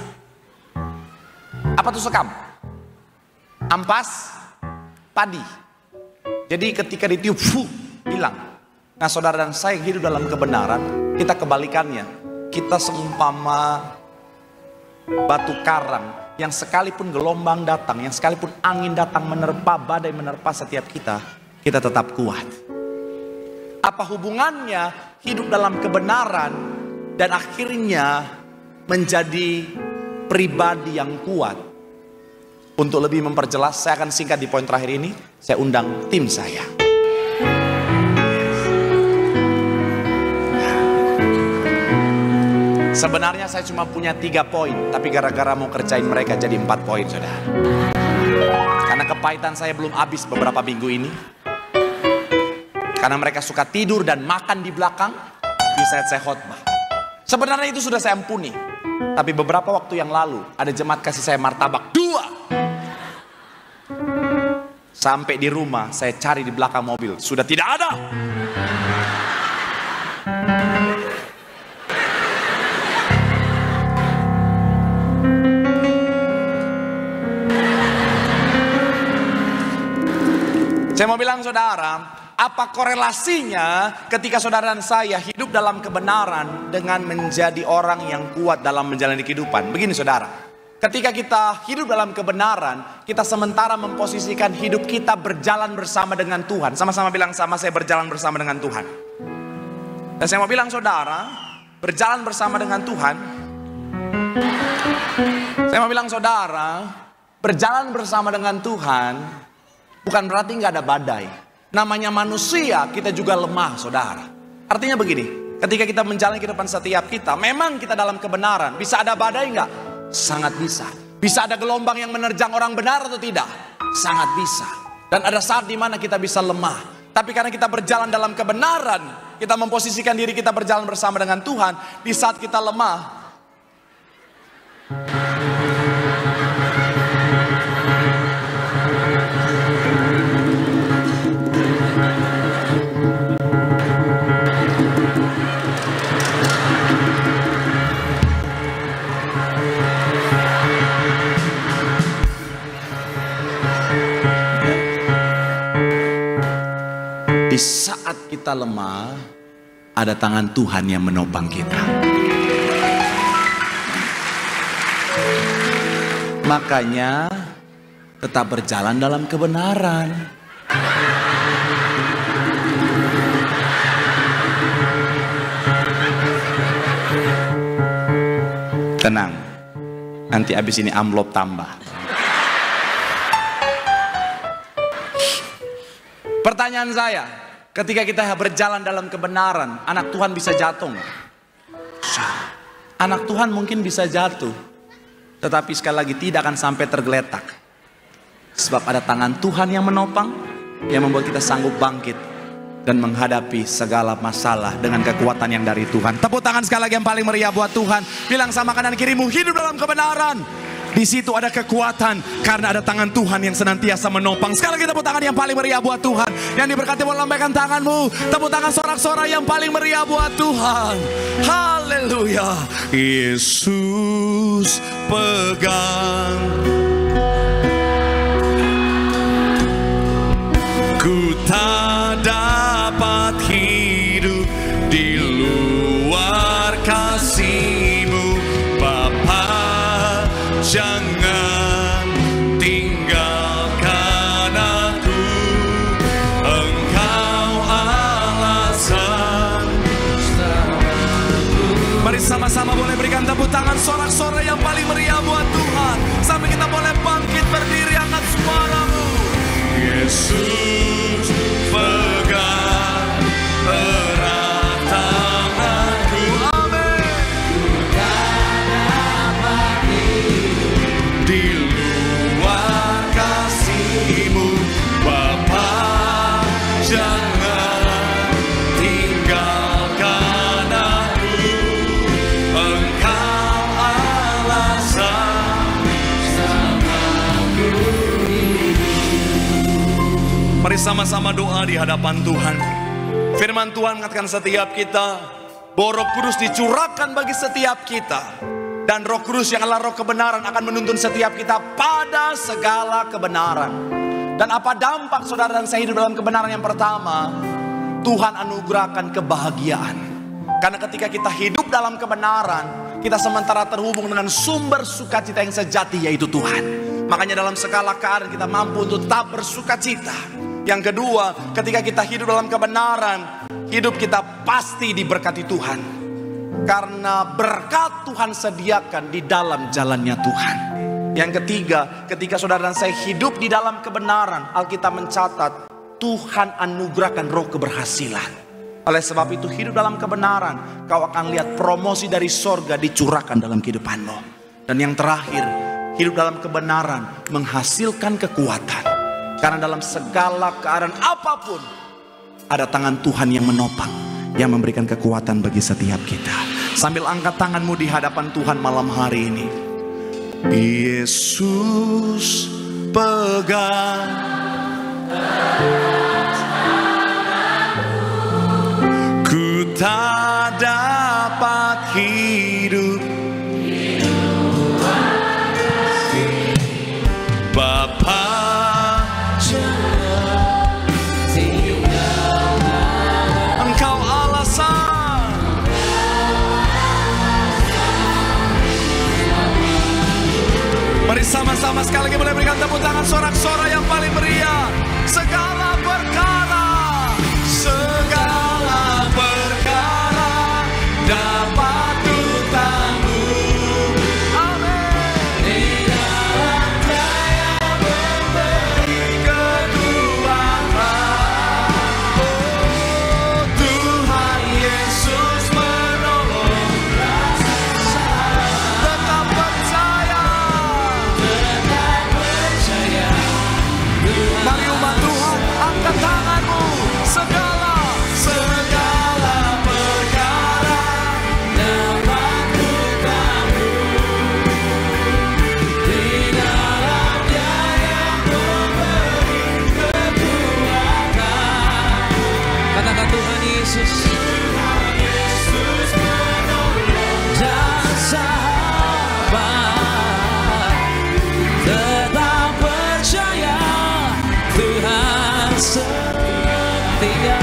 Apa tuh sekam? Ampas padi. Jadi ketika ditiup, hilang. Nah, saudara dan saya hidup dalam kebenaran, kita kebalikannya. Kita seumpama batu karang yang sekalipun gelombang datang, yang sekalipun angin datang menerpa, badai menerpa setiap kita tetap kuat. Apa hubungannya hidup dalam kebenaran dan akhirnya menjadi pribadi yang kuat? Untuk lebih memperjelas, saya akan singkat di poin terakhir ini. Saya undang tim saya. Sebenarnya saya cuma punya 3 poin, tapi gara-gara mau kerjain mereka jadi 4 poin, saudara. Karena kepahitan saya belum habis beberapa minggu ini. Karena mereka suka tidur dan makan di belakang di saat saya khotbah. Sebenarnya itu sudah saya ampuni. Tapi beberapa waktu yang lalu ada jemaat kasih saya martabak 2. Sampai di rumah saya cari di belakang mobil, sudah tidak ada. Saya mau bilang, saudara, apa korelasinya ketika saudara dan saya hidup dalam kebenaran dengan menjadi orang yang kuat dalam menjalani kehidupan? Begini, saudara, ketika kita hidup dalam kebenaran, kita sementara memposisikan hidup kita berjalan bersama dengan Tuhan. Sama-sama bilang sama saya, berjalan bersama dengan Tuhan. Dan saya mau bilang, saudara, berjalan bersama dengan Tuhan. Saya mau bilang, saudara, berjalan bersama dengan Tuhan bukan berarti nggak ada badai. Namanya manusia, kita juga lemah, saudara. Artinya begini, ketika kita menjalani kehidupan setiap kita, memang kita dalam kebenaran. Bisa ada badai nggak? Sangat bisa. Bisa ada gelombang yang menerjang orang benar atau tidak? Sangat bisa. Dan ada saat dimana kita bisa lemah. Tapi karena kita berjalan dalam kebenaran, kita memposisikan diri kita berjalan bersama dengan Tuhan. Di saat kita lemah, di saat kita lemah, ada tangan Tuhan yang menopang kita. Makanya tetap berjalan dalam kebenaran. Tenang, nanti habis ini amplop tambah. Pertanyaan saya, ketika kita berjalan dalam kebenaran, anak Tuhan bisa jatuh nggak? Anak Tuhan mungkin bisa jatuh, tetapi sekali lagi tidak akan sampai tergeletak. Sebab ada tangan Tuhan yang menopang, yang membuat kita sanggup bangkit dan menghadapi segala masalah dengan kekuatan yang dari Tuhan. Tepuk tangan sekali lagi yang paling meriah buat Tuhan. Bilang sama kanan kirimu, hidup dalam kebenaran. Di situ ada kekuatan karena ada tangan Tuhan yang senantiasa menopang. Sekali lagi tepuk tangan yang paling meriah buat Tuhan. Yang diberkati, boleh lambaikan tanganmu. Tepuk tangan sorak-sorai yang paling meriah buat Tuhan. Haleluya. Yesus pegang, ku tak dapat hidup di luar kasih-Mu Bapa. Jangan tinggalkan aku, Engkau alasan. Mari sama-sama boleh berikan tepuk tangan sorak-sorai yang paling meriah buat Tuhan. Sampai kita boleh bangkit berdiri, angkat suaramu. Yesus pegang erat tanganku. Amin. Di luar kasih-Mu Bapa, jangan tinggalkan aku, Engkau alasan samaku. Mari sama-sama doa di hadapan Tuhan. Firman Tuhan mengatakan setiap kita bahwa Roh Kudus dicurahkan bagi setiap kita. Dan Roh Kudus yang adalah Roh kebenaran akan menuntun setiap kita pada segala kebenaran. Dan apa dampak saudara dan saya hidup dalam kebenaran? Yang pertama, Tuhan anugerahkan kebahagiaan. Karena ketika kita hidup dalam kebenaran, kita sementara terhubung dengan sumber sukacita yang sejati, yaitu Tuhan. Makanya dalam segala keadaan kita mampu untuk tetap bersukacita. Yang kedua, ketika kita hidup dalam kebenaran, hidup kita pasti diberkati Tuhan. Karena berkat Tuhan sediakan di dalam jalannya Tuhan. Yang ketiga, ketika saudara dan saya hidup di dalam kebenaran, Alkitab mencatat Tuhan anugerahkan roh keberhasilan. Oleh sebab itu hidup dalam kebenaran, kau akan lihat promosi dari sorga dicurahkan dalam kehidupanmu. Dan yang terakhir, hidup dalam kebenaran menghasilkan kekuatan. Karena dalam segala keadaan apapun, ada tangan Tuhan yang menopang, yang memberikan kekuatan bagi setiap kita. Sambil angkat tanganmu di hadapan Tuhan malam hari ini. Yesus pegang, ku tak dapat hidup Bapa. Mari sama-sama sekali lagi boleh berikan tepuk tangan sorak-sorai yang paling meriah. Segala perkara dapat ku tanggung. Amin. Di dalam Dia memberi kekuatan. Oh Tuhan Yesus menolong. Tetap percaya. Mari umat Tuhan, angkat tanganmu. Segala perkara dapat ku tanggung. Di dalam Dia yang memberi kekuatan. Katakan Tuhan Yesus. Tuhan Yesus menolong Dan sabar, tetap percaya Tuhan setia.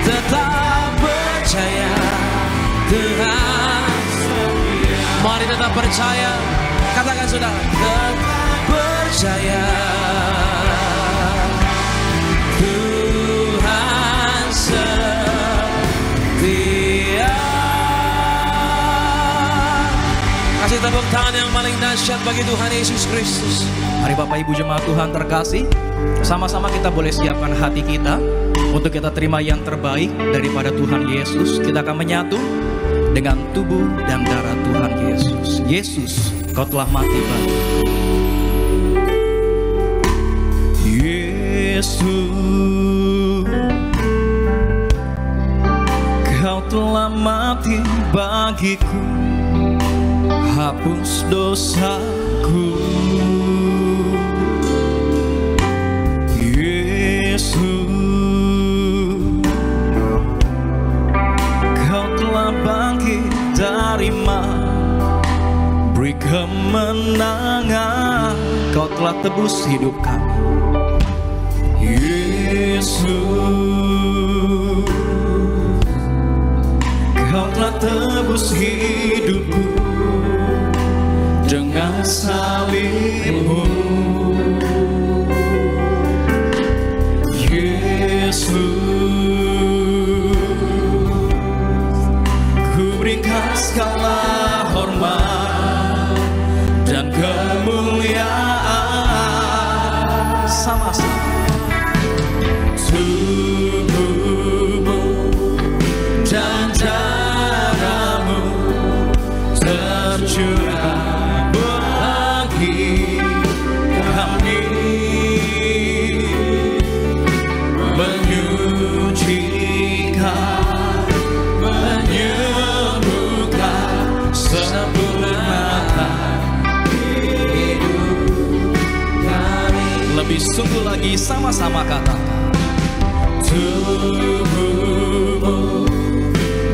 Tetap percaya Tuhan setia. Mari tetap percaya. Katakan saudara, tetap percaya Tuhan setia. Kasih tepuk tangan yang paling dahsyat bagi Tuhan Yesus Kristus. Mari Bapak Ibu jemaat Tuhan terkasih, sama-sama kita boleh siapkan hati kita untuk kita terima yang terbaik daripada Tuhan Yesus. Kita akan menyatu dengan tubuh dan darah Tuhan Yesus. Yesus, Kau telah mati bagi. Yesus, Kau telah mati bagiku. hapus dosaku. Yesus, Kau telah bangkit dari mati, beri kemenangan, Kau telah tebus hidup kami. Yesus, Kau telah tebus hidupku dengan salib-Mu. Yesus, ku berikan segala hormat dan kemuliaan sama-sama. Tubuh-Mu dan darah-Mu tercurah bagi kami, menyucikan, menyembuhkan, sempurnakan hidup kami. Lebih sungguh lagi sama-sama katakan. Tubuh-Mu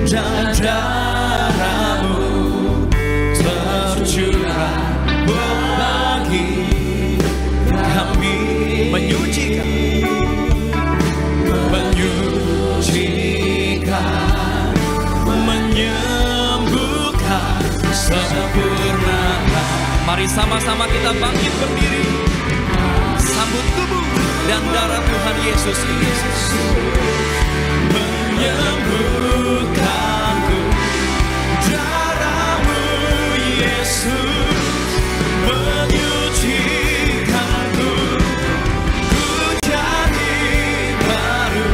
dan darah-Mu tercurah bagi kami, menyucikan, menyucikan, menyembuhkan, sempurnakan. Mari sama-sama kita bangkit berdiri, sambut tubuh dan darah Tuhan Yesus Kristus. Menyembuhkanku, darah-Mu Yesus, menyucikanku, ku jadi baru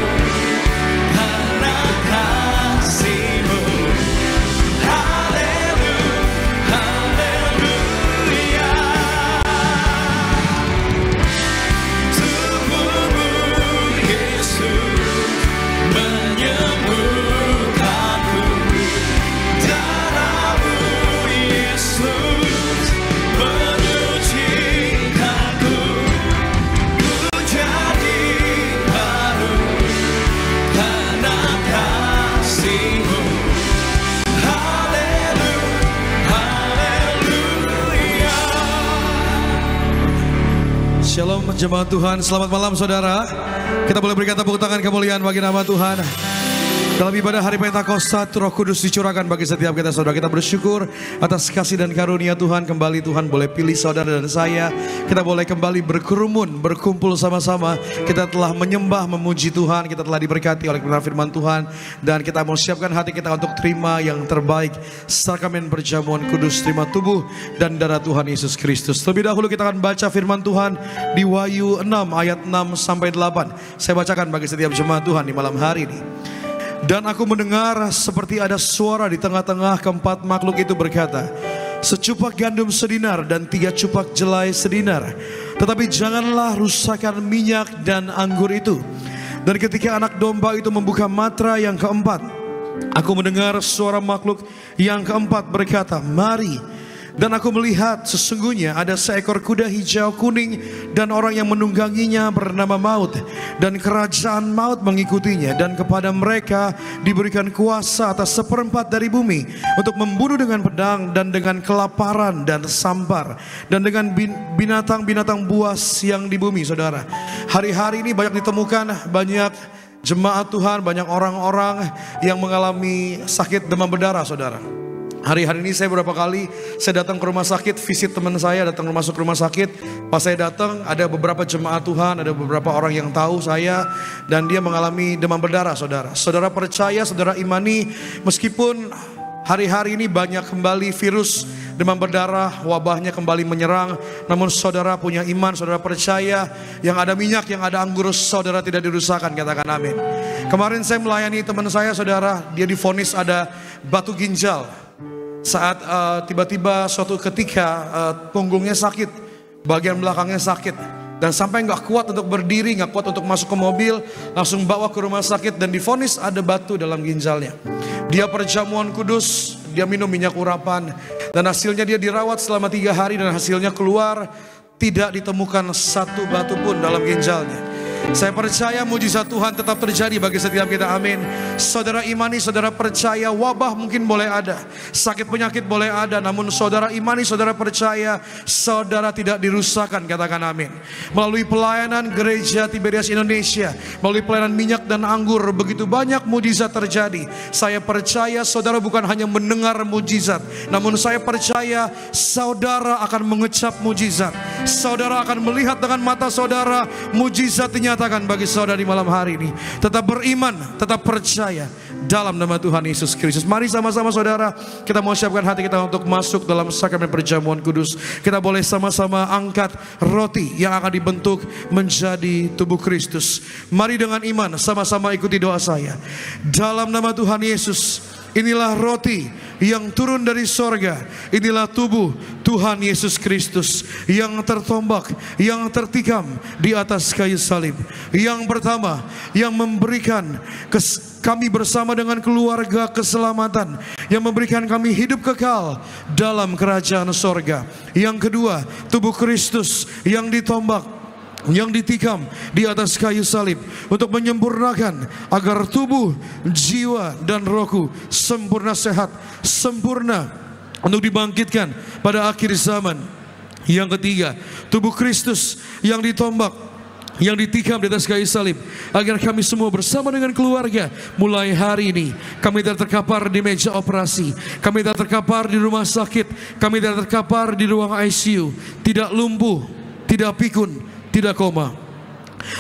karena kasih-Mu. Haleluya, haleluya. Tubuh-Mu Yesus menyembuhkanku, darah-Mu Yesus menyucikanku, ku jadi baru karena kasih-Mu. Haleluya, haleluya. Shalom jemaat Tuhan, selamat malam saudara. Kita boleh berikan tepuk tangan kemuliaan bagi nama Tuhan. Dalam ibadah hari Pentakosta, Roh Kudus dicurahkan bagi setiap kita saudara. Kita bersyukur atas kasih dan karunia Tuhan. Kembali Tuhan boleh pilih saudara dan saya. Kita boleh kembali berkerumun, berkumpul sama-sama. Kita telah menyembah, memuji Tuhan. Kita telah diberkati oleh firman Tuhan. Dan kita mau siapkan hati kita untuk terima yang terbaik. Sakramen perjamuan kudus, terima tubuh dan darah Tuhan Yesus Kristus. Terlebih dahulu kita akan baca firman Tuhan di Wahyu 6 ayat 6 sampai 8. Saya bacakan bagi setiap jemaat Tuhan di malam hari ini. Dan aku mendengar seperti ada suara di tengah-tengah keempat makhluk itu berkata, secupak gandum sedinar dan 3 cupak jelai sedinar, tetapi janganlah rusakkan minyak dan anggur itu. Dan ketika anak domba itu membuka matra yang keempat, aku mendengar suara makhluk yang keempat berkata, mari. Dan aku melihat sesungguhnya ada seekor kuda hijau kuning dan orang yang menungganginya bernama Maut, dan kerajaan Maut mengikutinya, dan kepada mereka diberikan kuasa atas 1/4 dari bumi untuk membunuh dengan pedang dan dengan kelaparan dan sampar dan dengan binatang-binatang buas yang di bumi. Saudara, hari-hari ini banyak ditemukan banyak jemaat Tuhan, banyak orang-orang yang mengalami sakit demam berdarah saudara. Hari-hari ini saya beberapa kali saya datang ke rumah sakit, visit teman saya, masuk rumah sakit. Pas saya datang ada beberapa jemaat Tuhan, ada beberapa orang yang tahu saya, dan dia mengalami demam berdarah saudara. Saudara percaya, saudara imani, meskipun hari-hari ini banyak kembali virus demam berdarah, wabahnya kembali menyerang, namun saudara punya iman, saudara percaya, yang ada minyak, yang ada anggur, saudara tidak dirusakkan, katakan amin. Kemarin saya melayani teman saya saudara, dia divonis ada batu ginjal. Saat tiba-tiba suatu ketika punggungnya sakit, bagian belakangnya sakit, dan sampai nggak kuat untuk berdiri, nggak kuat untuk masuk ke mobil, langsung bawa ke rumah sakit dan divonis ada batu dalam ginjalnya. Dia perjamuan kudus, dia minum minyak urapan, Dan hasilnya dia dirawat selama 3 hari dan hasilnya keluar, tidak ditemukan satu batu pun dalam ginjalnya. Saya percaya mujizat Tuhan tetap terjadi bagi setiap kita, amin. Saudara imani, saudara percaya, wabah mungkin boleh ada, sakit penyakit boleh ada, namun saudara imani, saudara percaya, saudara tidak dirusakkan, katakan amin. Melalui pelayanan gereja Tiberias Indonesia, melalui pelayanan minyak dan anggur, begitu banyak mujizat terjadi. Saya percaya saudara bukan hanya mendengar mujizat, namun saya percaya saudara akan mengecap mujizat. Saudara akan melihat dengan mata saudara mujizat dinyatakan bagi saudara di malam hari ini. Tetap beriman, tetap percaya dalam nama Tuhan Yesus Kristus. Mari sama-sama saudara, kita mau siapkan hati kita untuk masuk dalam sakramen perjamuan kudus. Kita boleh sama-sama angkat roti yang akan dibentuk menjadi tubuh Kristus. Mari dengan iman sama-sama ikuti doa saya. Dalam nama Tuhan Yesus, inilah roti yang turun dari sorga. Inilah tubuh Tuhan Yesus Kristus yang tertombak, yang tertikam di atas kayu salib. Yang pertama, yang memberikan kami bersama dengan keluarga keselamatan, yang memberikan kami hidup kekal dalam kerajaan sorga. Yang kedua, tubuh Kristus yang ditombak, yang ditikam di atas kayu salib untuk menyempurnakan agar tubuh, jiwa dan rohku sempurna sehat, sempurna untuk dibangkitkan pada akhir zaman. Yang ketiga, tubuh Kristus yang ditombak, yang ditikam di atas kayu salib agar kami semua bersama dengan keluarga mulai hari ini kami tidak terkapar di meja operasi, kami tidak terkapar di rumah sakit, kami tidak terkapar di ruang ICU, tidak lumpuh, tidak pikun, tidak koma.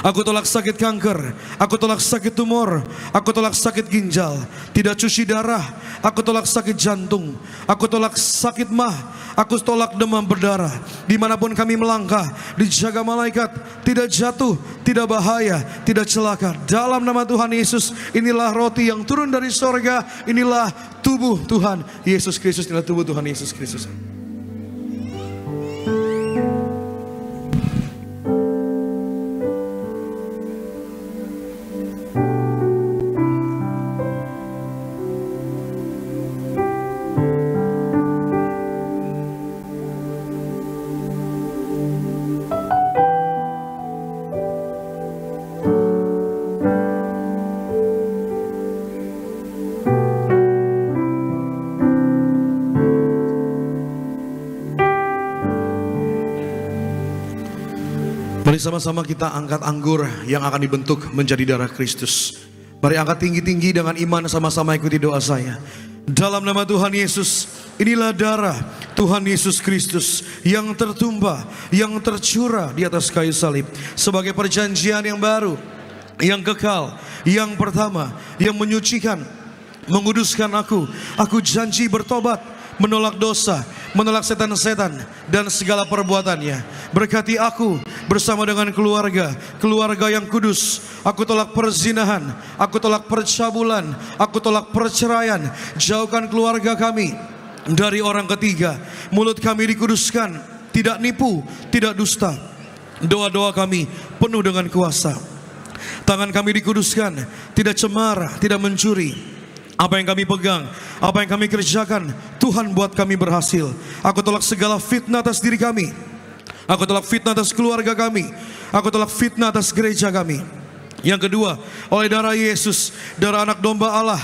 Aku tolak sakit kanker, aku tolak sakit tumor, aku tolak sakit ginjal, tidak cuci darah, aku tolak sakit jantung, aku tolak sakit mah, aku tolak demam berdarah. Dimanapun kami melangkah, dijaga malaikat, tidak jatuh, tidak bahaya, tidak celaka. Dalam nama Tuhan Yesus, inilah roti yang turun dari sorga, inilah tubuh Tuhan Yesus Kristus, inilah tubuh Tuhan Yesus Kristus. Mari sama-sama kita angkat anggur yang akan dibentuk menjadi darah Kristus. Mari angkat tinggi-tinggi dengan iman, sama-sama ikuti doa saya. Dalam nama Tuhan Yesus, inilah darah Tuhan Yesus Kristus yang tertumpah, yang tercurah di atas kayu salib sebagai perjanjian yang baru, yang kekal, yang pertama, yang menyucikan, menguduskan aku. Aku janji bertobat, menolak dosa, menolak setan-setan dan segala perbuatannya. Berkati aku bersama dengan keluarga yang kudus. Aku tolak perzinahan, aku tolak percabulan, aku tolak perceraian. Jauhkan keluarga kami dari orang ketiga. Mulut kami dikuduskan, tidak nipu, tidak dusta. Doa-doa kami penuh dengan kuasa. Tangan kami dikuduskan, tidak cemara, tidak mencuri. Apa yang kami pegang, apa yang kami kerjakan, Tuhan buat kami berhasil. Aku tolak segala fitnah atas diri kami. Aku tolak fitnah atas keluarga kami. Aku tolak fitnah atas gereja kami. Yang kedua, oleh darah Yesus, darah anak domba Allah,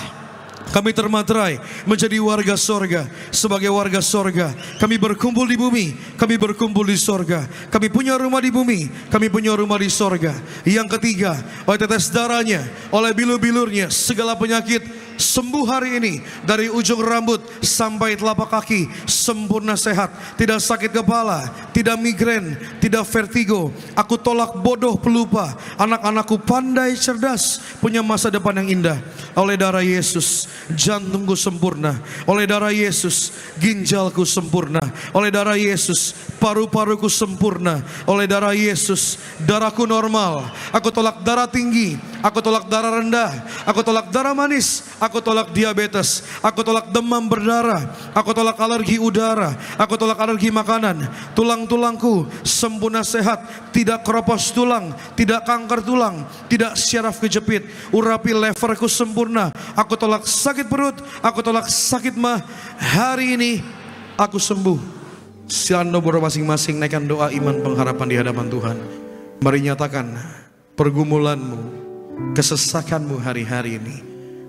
kami termaterai menjadi warga sorga. Sebagai warga sorga, kami berkumpul di bumi, kami berkumpul di sorga. Kami punya rumah di bumi, kami punya rumah di sorga. Yang ketiga, oleh tetes darahnya, oleh bilur-bilurnya, segala penyakit sembuh hari ini. Dari ujung rambut sampai telapak kaki sempurna sehat. Tidak sakit kepala, tidak migrain, tidak vertigo. Aku tolak bodoh pelupa. Anak-anakku pandai cerdas, punya masa depan yang indah. Oleh darah Yesus, jantungku sempurna. Oleh darah Yesus, ginjalku sempurna. Oleh darah Yesus, paru-paruku sempurna. Oleh darah Yesus, darahku normal. Aku tolak darah tinggi, aku tolak darah rendah, aku tolak darah manis, aku tolak diabetes, aku tolak demam berdarah, aku tolak alergi udara, aku tolak alergi makanan. Tulang-tulangku sempurna sehat, tidak keropos tulang, tidak kanker tulang, tidak syaraf kejepit. Urapi leverku sempurna. Aku tolak sakit perut, aku tolak sakit mah. Hari ini aku sembuh. Silakan nomor masing-masing naikkan doa iman pengharapan di hadapan Tuhan. Mari nyatakan pergumulanmu, kesesakanmu hari-hari ini.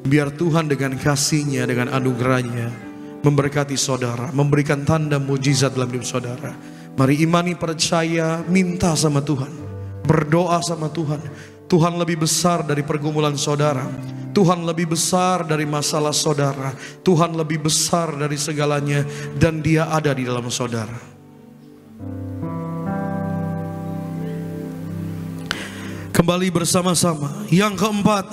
Biar Tuhan dengan kasih-Nya, dengan anugerah-Nya memberkati saudara, memberikan tanda mujizat dalam hidup saudara. Mari imani, percaya, minta sama Tuhan, berdoa sama Tuhan. Tuhan lebih besar dari pergumulan saudara. Tuhan lebih besar dari masalah saudara. Tuhan lebih besar dari segalanya, dan Dia ada di dalam saudara. Kembali bersama-sama. Yang keempat,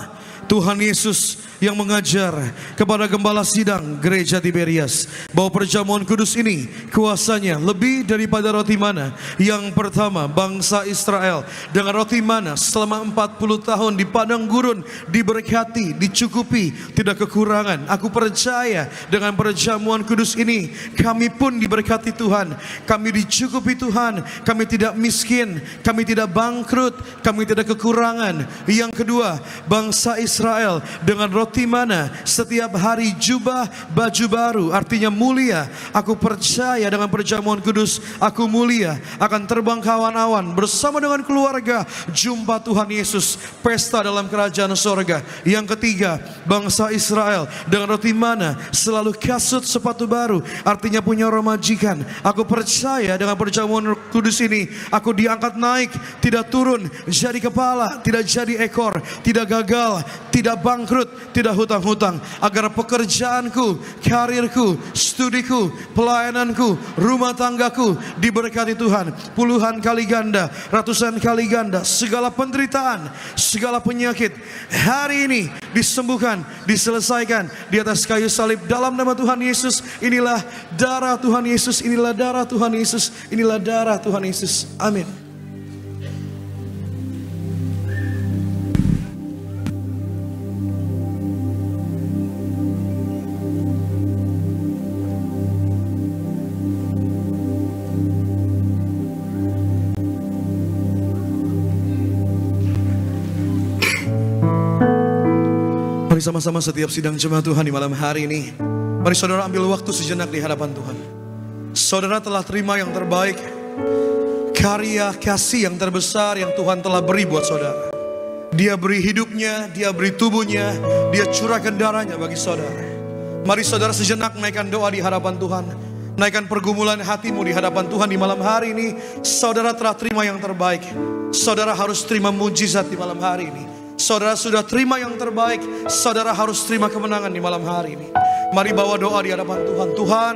Tuhan Yesus yang mengajar kepada gembala sidang gereja Tiberias bahwa perjamuan kudus ini kuasanya lebih daripada roti mana. Yang pertama, bangsa Israel dengan roti mana selama 40 tahun di padang gurun diberkati, dicukupi, tidak kekurangan. Aku percaya dengan perjamuan kudus ini kami pun diberkati Tuhan, kami dicukupi Tuhan, kami tidak miskin, kami tidak bangkrut, kami tidak kekurangan. Yang kedua, bangsa Israel dengan roti mana setiap hari jubah baju baru, artinya mulia. Aku percaya dengan perjamuan kudus aku mulia, akan terbang ke awan-awan bersama dengan keluarga, jumpa Tuhan Yesus, pesta dalam kerajaan sorga. Yang ketiga, bangsa Israel dengan roti mana selalu kasut sepatu baru, artinya punya orang majikan. Aku percaya dengan perjamuan kudus ini aku diangkat naik, tidak turun jadi kepala, tidak jadi ekor, tidak gagal, tidak bangkrut, tidak hutang-hutang, agar pekerjaanku, karirku, studiku, pelayananku, rumah tanggaku diberkati Tuhan puluhan kali ganda, ratusan kali ganda. Segala penderitaan, segala penyakit hari ini disembuhkan, diselesaikan di atas kayu salib dalam nama Tuhan Yesus. Inilah darah Tuhan Yesus, inilah darah Tuhan Yesus, inilah darah Tuhan Yesus. Amin. Mari sama-sama setiap sidang jemaat Tuhan di malam hari ini, mari saudara ambil waktu sejenak di hadapan Tuhan. Saudara telah terima yang terbaik, karya kasih yang terbesar yang Tuhan telah beri buat saudara. Dia beri hidupnya, Dia beri tubuhnya, Dia curahkan darahnya bagi saudara. Mari saudara sejenak naikkan doa di hadapan Tuhan, naikkan pergumulan hatimu di hadapan Tuhan di malam hari ini. Saudara telah terima yang terbaik, saudara harus terima mujizat di malam hari ini. Saudara sudah terima yang terbaik, saudara harus terima kemenangan di malam hari ini. Mari bawa doa di hadapan Tuhan. Tuhan,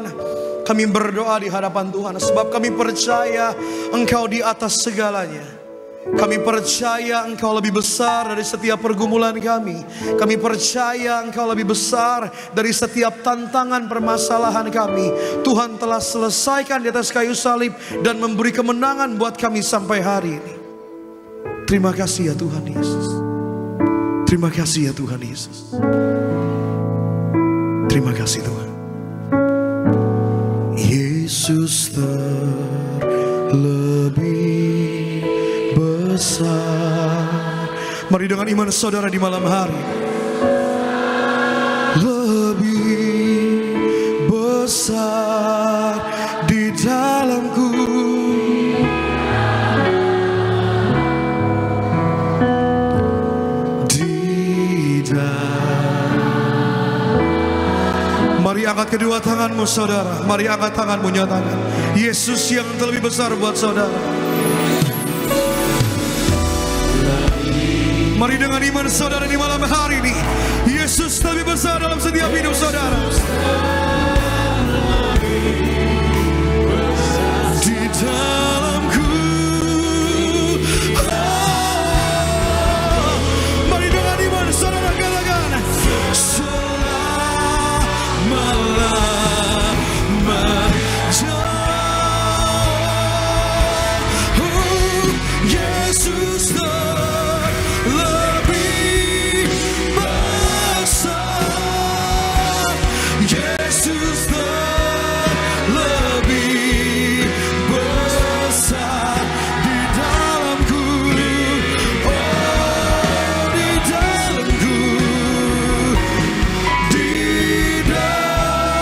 kami berdoa di hadapan Tuhan sebab kami percaya Engkau di atas segalanya. Kami percaya Engkau lebih besar dari setiap pergumulan kami. Kami percaya Engkau lebih besar dari setiap tantangan permasalahan kami. Tuhan telah selesaikan di atas kayu salib dan memberi kemenangan buat kami sampai hari ini. Terima kasih ya Tuhan Yesus. Terima kasih ya Tuhan Yesus. Terima kasih Tuhan. Yesus terlebih besar. Mari dengan iman saudara di malam hari. Lebih besar di dalamku. Mari angkat kedua tanganmu saudara. Mari angkat tanganmu, nyatakan Yesus yang terlebih besar buat saudara. Mari dengan iman saudara di malam hari ini, Yesus terlebih besar dalam setiap hidup saudara. Di dalamku. Mari dengan iman saudara katakan Yesus terlebih besar. Yesus terlebih besar di dalamku. Oh, di dalamku. Di dalamku.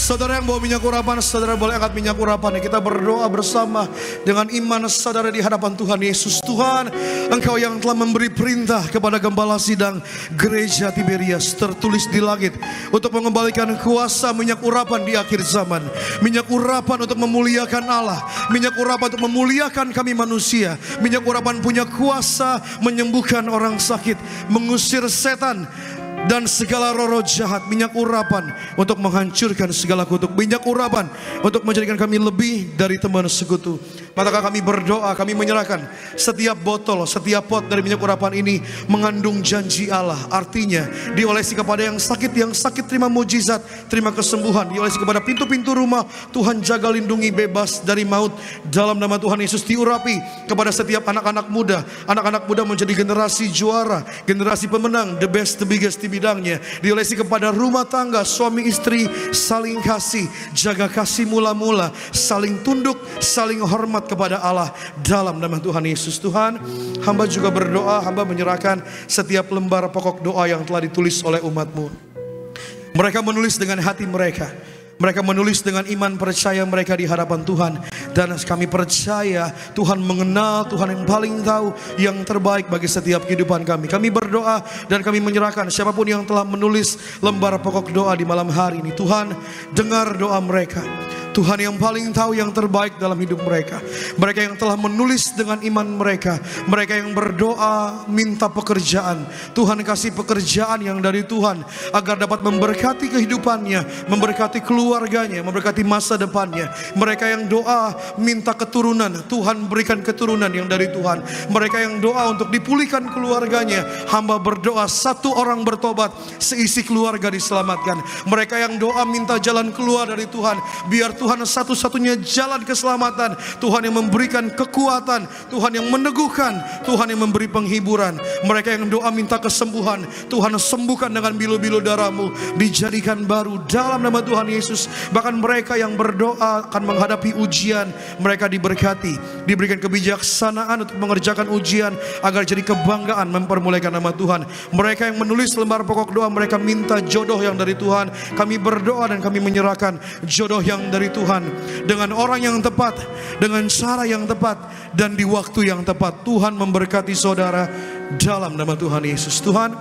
Saudara yang bawa minyak urapan, saudara boleh angkat minyak urapan. Kita berdoa bersama dengan iman saudara di hadapan Tuhan Yesus. Tuhan, Engkau yang telah memberi perintah kepada Gembala Sidang Gereja Tiberias, tertulis di langit, untuk mengembalikan kuasa minyak urapan di akhir zaman. Minyak urapan untuk memuliakan Allah, minyak urapan untuk memuliakan kami manusia. Minyak urapan punya kuasa menyembuhkan orang sakit, mengusir setan dan segala roh jahat. Minyak urapan untuk menghancurkan segala kutuk. Minyak urapan untuk menjadikan kami lebih dari teman sekutu. Maka kami berdoa, kami menyerahkan setiap botol, setiap pot dari minyak urapan ini mengandung janji Allah. Artinya diolesi kepada yang sakit terima mujizat, terima kesembuhan. Diolesi kepada pintu-pintu rumah, Tuhan jaga lindungi bebas dari maut dalam nama Tuhan Yesus. Diurapi kepada setiap anak-anak muda menjadi generasi juara, generasi pemenang, the best, the biggest di bidangnya. Diolesi kepada rumah tangga, suami istri saling kasih, jaga kasih mula-mula, saling tunduk, saling hormat kepada Allah dalam nama Tuhan Yesus. Tuhan, hamba juga berdoa, hamba menyerahkan setiap lembar pokok doa yang telah ditulis oleh umat-Mu. Mereka menulis dengan hati mereka. Mereka menulis dengan iman percaya mereka di hadapan Tuhan. Dan kami percaya Tuhan mengenal, Tuhan yang paling tahu yang terbaik bagi setiap kehidupan kami. Kami berdoa dan kami menyerahkan siapapun yang telah menulis lembar pokok doa di malam hari ini. Tuhan, dengar doa mereka. Tuhan yang paling tahu yang terbaik dalam hidup mereka. Mereka yang telah menulis dengan iman mereka. Mereka yang berdoa minta pekerjaan. Tuhan kasih pekerjaan yang dari Tuhan, agar dapat memberkati kehidupannya, memberkati keluarganya, memberkati masa depannya. Mereka yang doa minta keturunan, Tuhan berikan keturunan yang dari Tuhan. Mereka yang doa untuk dipulihkan keluarganya, hamba berdoa satu orang bertobat, seisi keluarga diselamatkan. Mereka yang doa minta jalan keluar dari Tuhan, biar Tuhan satu-satunya jalan keselamatan. Tuhan yang memberikan kekuatan, Tuhan yang meneguhkan, Tuhan yang memberi penghiburan. Mereka yang doa minta kesembuhan, Tuhan sembuhkan dengan bilu-bilu darah-Mu, dijadikan baru dalam nama Tuhan Yesus. Bahkan mereka yang berdoa akan menghadapi ujian, mereka diberkati, diberikan kebijaksanaan untuk mengerjakan ujian, agar jadi kebanggaan mempermuliakan nama Tuhan. Mereka yang menulis lembar pokok doa, mereka minta jodoh yang dari Tuhan. Kami berdoa dan kami menyerahkan jodoh yang dari Tuhan, dengan orang yang tepat, dengan cara yang tepat, dan di waktu yang tepat. Tuhan memberkati saudara dalam nama Tuhan Yesus. Tuhan,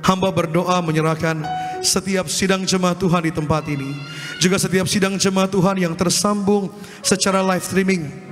hamba berdoa menyerahkan setiap sidang jemaat Tuhan di tempat ini, juga setiap sidang jemaat Tuhan yang tersambung secara live streaming.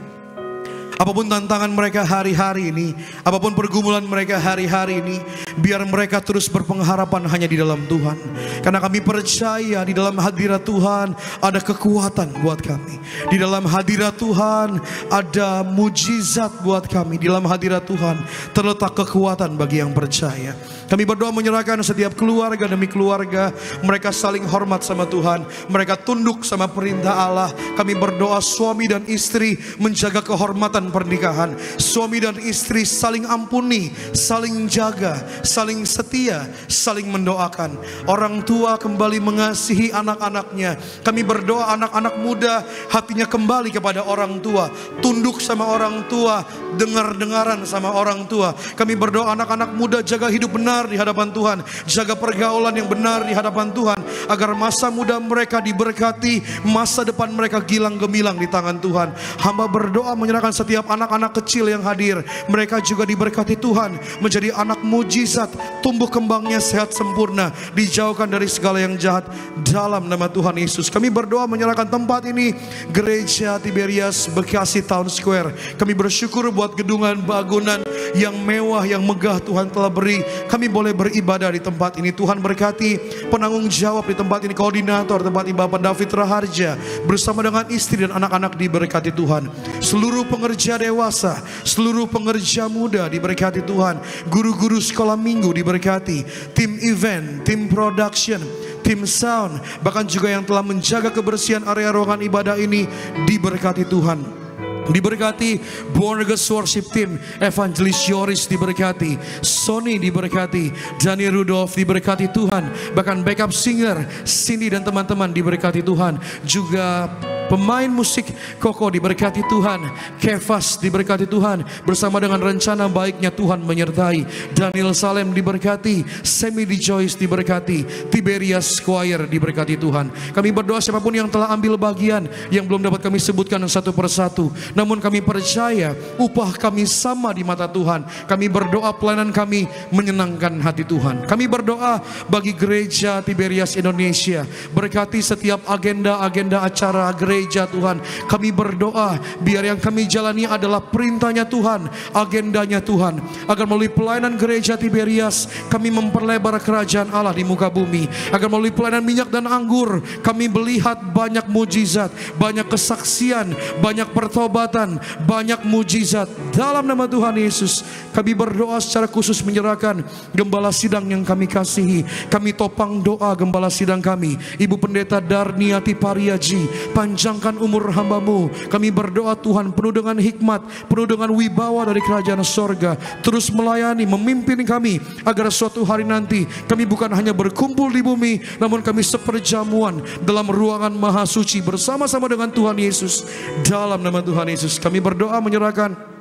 Apapun tantangan mereka hari-hari ini, apapun pergumulan mereka hari-hari ini, biar mereka terus berpengharapan hanya di dalam Tuhan. Karena kami percaya di dalam hadirat Tuhan ada kekuatan buat kami. Di dalam hadirat Tuhan ada mujizat buat kami. Di dalam hadirat Tuhan terletak kekuatan bagi yang percaya. Kami berdoa menyerahkan setiap keluarga demi keluarga. Mereka saling hormat sama Tuhan, mereka tunduk sama perintah Allah. Kami berdoa suami dan istri menjaga kehormatan pernikahan. Suami dan istri saling ampuni, saling jaga, saling setia, saling mendoakan. Orang tua kembali mengasihi anak-anaknya. Kami berdoa anak-anak muda hatinya kembali kepada orang tua, tunduk sama orang tua, dengar-dengaran sama orang tua. Kami berdoa anak-anak muda jaga hidup benar di hadapan Tuhan, jaga pergaulan yang benar di hadapan Tuhan, agar masa muda mereka diberkati, masa depan mereka gilang gemilang di tangan Tuhan. Hamba berdoa menyerahkan setiap anak-anak kecil yang hadir, mereka juga diberkati Tuhan, menjadi anak mujizat, tumbuh kembangnya sehat sempurna, dijauhkan dari segala yang jahat dalam nama Tuhan Yesus. Kami berdoa menyerahkan tempat ini, Gereja Tiberias Bekasi Town Square. Kami bersyukur buat gedungan bangunan yang mewah, yang megah Tuhan telah beri. Kami boleh beribadah di tempat ini. Tuhan berkati penanggung jawab di tempat ini, koordinator tempat ini Bapak David Raharja bersama dengan istri dan anak-anak diberkati Tuhan. Seluruh pengerja dewasa, seluruh pengerja muda diberkati Tuhan. Guru-guru sekolah minggu diberkati. Tim event, tim production, tim sound, bahkan juga yang telah menjaga kebersihan area ruangan ibadah ini diberkati Tuhan. Diberkati Born Again Worship Team, Evangelis Yoris diberkati, Sony diberkati, Daniel Rudolph diberkati Tuhan. Bahkan backup singer Cindy dan teman-teman diberkati Tuhan. Juga Pemain musik Koko diberkati Tuhan, Kefas diberkati Tuhan, bersama dengan rencana baiknya Tuhan menyertai. Daniel Salem diberkati, Semi di Joyce diberkati, Tiberias Choir diberkati Tuhan. Kami berdoa siapapun yang telah ambil bagian, yang belum dapat kami sebutkan satu persatu, namun kami percaya upah kami sama di mata Tuhan. Kami berdoa pelayanan kami menyenangkan hati Tuhan. Kami berdoa bagi gereja Tiberias Indonesia, berkati setiap agenda-agenda acara gereja Tuhan. Kami berdoa biar yang kami jalani adalah perintahnya Tuhan, agendanya Tuhan, agar melalui pelayanan gereja Tiberias kami memperlebar kerajaan Allah di muka bumi, agar melalui pelayanan minyak dan anggur kami melihat banyak mujizat, banyak kesaksian, banyak pertobatan, banyak mujizat dalam nama Tuhan Yesus. Kami berdoa secara khusus menyerahkan gembala sidang yang kami kasihi. Kami topang doa gembala sidang kami, Ibu Pendeta Darniati Pariaji, panjangkan umur hamba-Mu. Kami berdoa Tuhan penuh dengan hikmat, penuh dengan wibawa dari kerajaan sorga, terus melayani, memimpin kami, agar suatu hari nanti kami bukan hanya berkumpul di bumi, namun kami seperjamuan dalam ruangan maha suci bersama-sama dengan Tuhan Yesus. Dalam nama Tuhan Yesus kami berdoa menyerahkan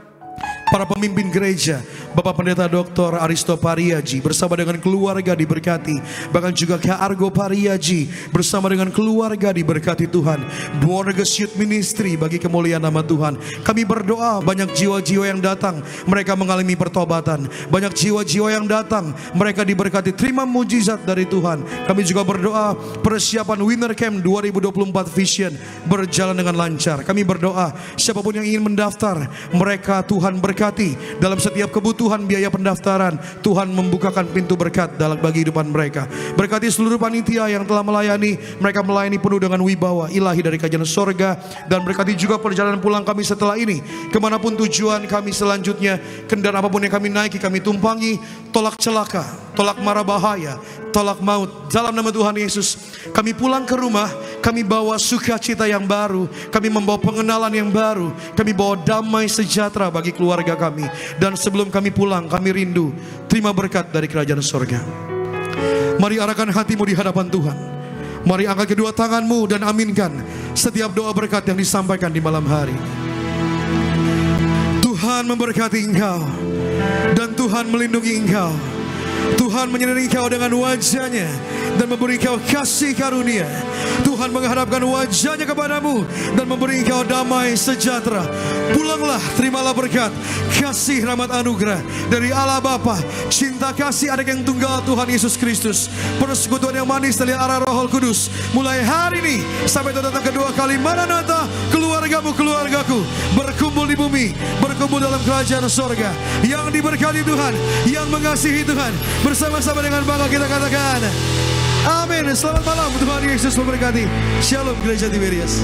para pemimpin gereja, Bapak Pendeta Dr. Aristo Pariaji bersama dengan keluarga diberkati, bahkan juga Kak Argo Pariaji bersama dengan keluarga diberkati Tuhan. Borges Youth Ministry bagi kemuliaan nama Tuhan. Kami berdoa banyak jiwa-jiwa yang datang, mereka mengalami pertobatan. Banyak jiwa-jiwa yang datang, mereka diberkati, terima mujizat dari Tuhan. Kami juga berdoa persiapan Winter Camp 2024 Vision berjalan dengan lancar. Kami berdoa siapapun yang ingin mendaftar, mereka Tuhan berkati dalam setiap kebutuhan biaya pendaftaran. Tuhan membukakan pintu berkat dalam bagi kehidupan mereka. Berkati seluruh panitia yang telah melayani, mereka melayani penuh dengan wibawa ilahi dari kerajaan sorga. Dan berkati juga perjalanan pulang kami setelah ini, kemanapun tujuan kami selanjutnya, kendaraan apapun yang kami naiki, kami tumpangi, tolak celaka, tolak mara bahaya, tolak maut. Dalam nama Tuhan Yesus kami pulang ke rumah, kami bawa sukacita yang baru, kami membawa pengenalan yang baru, kami bawa damai sejahtera bagi keluarga kami. Dan sebelum kami pulang, kami rindu terima berkat dari kerajaan sorga. Mari arahkan hatimu di hadapan Tuhan. Mari angkat kedua tanganmu dan aminkan setiap doa berkat yang disampaikan di malam hari. Tuhan memberkati engkau dan Tuhan melindungi engkau. Tuhan menyinari engkau dengan wajahnya dan memberi engkau kasih karunia. Tuhan menghadapkan wajahnya kepadamu dan memberi engkau damai sejahtera. Pulanglah, terimalah berkat, kasih, rahmat, anugerah dari Allah Bapa, cinta kasih anak yang tunggal Tuhan Yesus Kristus, persekutuan yang manis dari arah Roh Kudus, mulai hari ini sampai datang kedua kali Maranatha. Keluargamu, keluargaku berkumpul di bumi, berkumpul dalam kerajaan sorga, yang diberkati Tuhan, yang mengasihi Tuhan. Bersama-sama dengan bangga kita katakan amin. Selamat malam, Tuhan Yesus memberkati. Shalom Gereja Tiberias.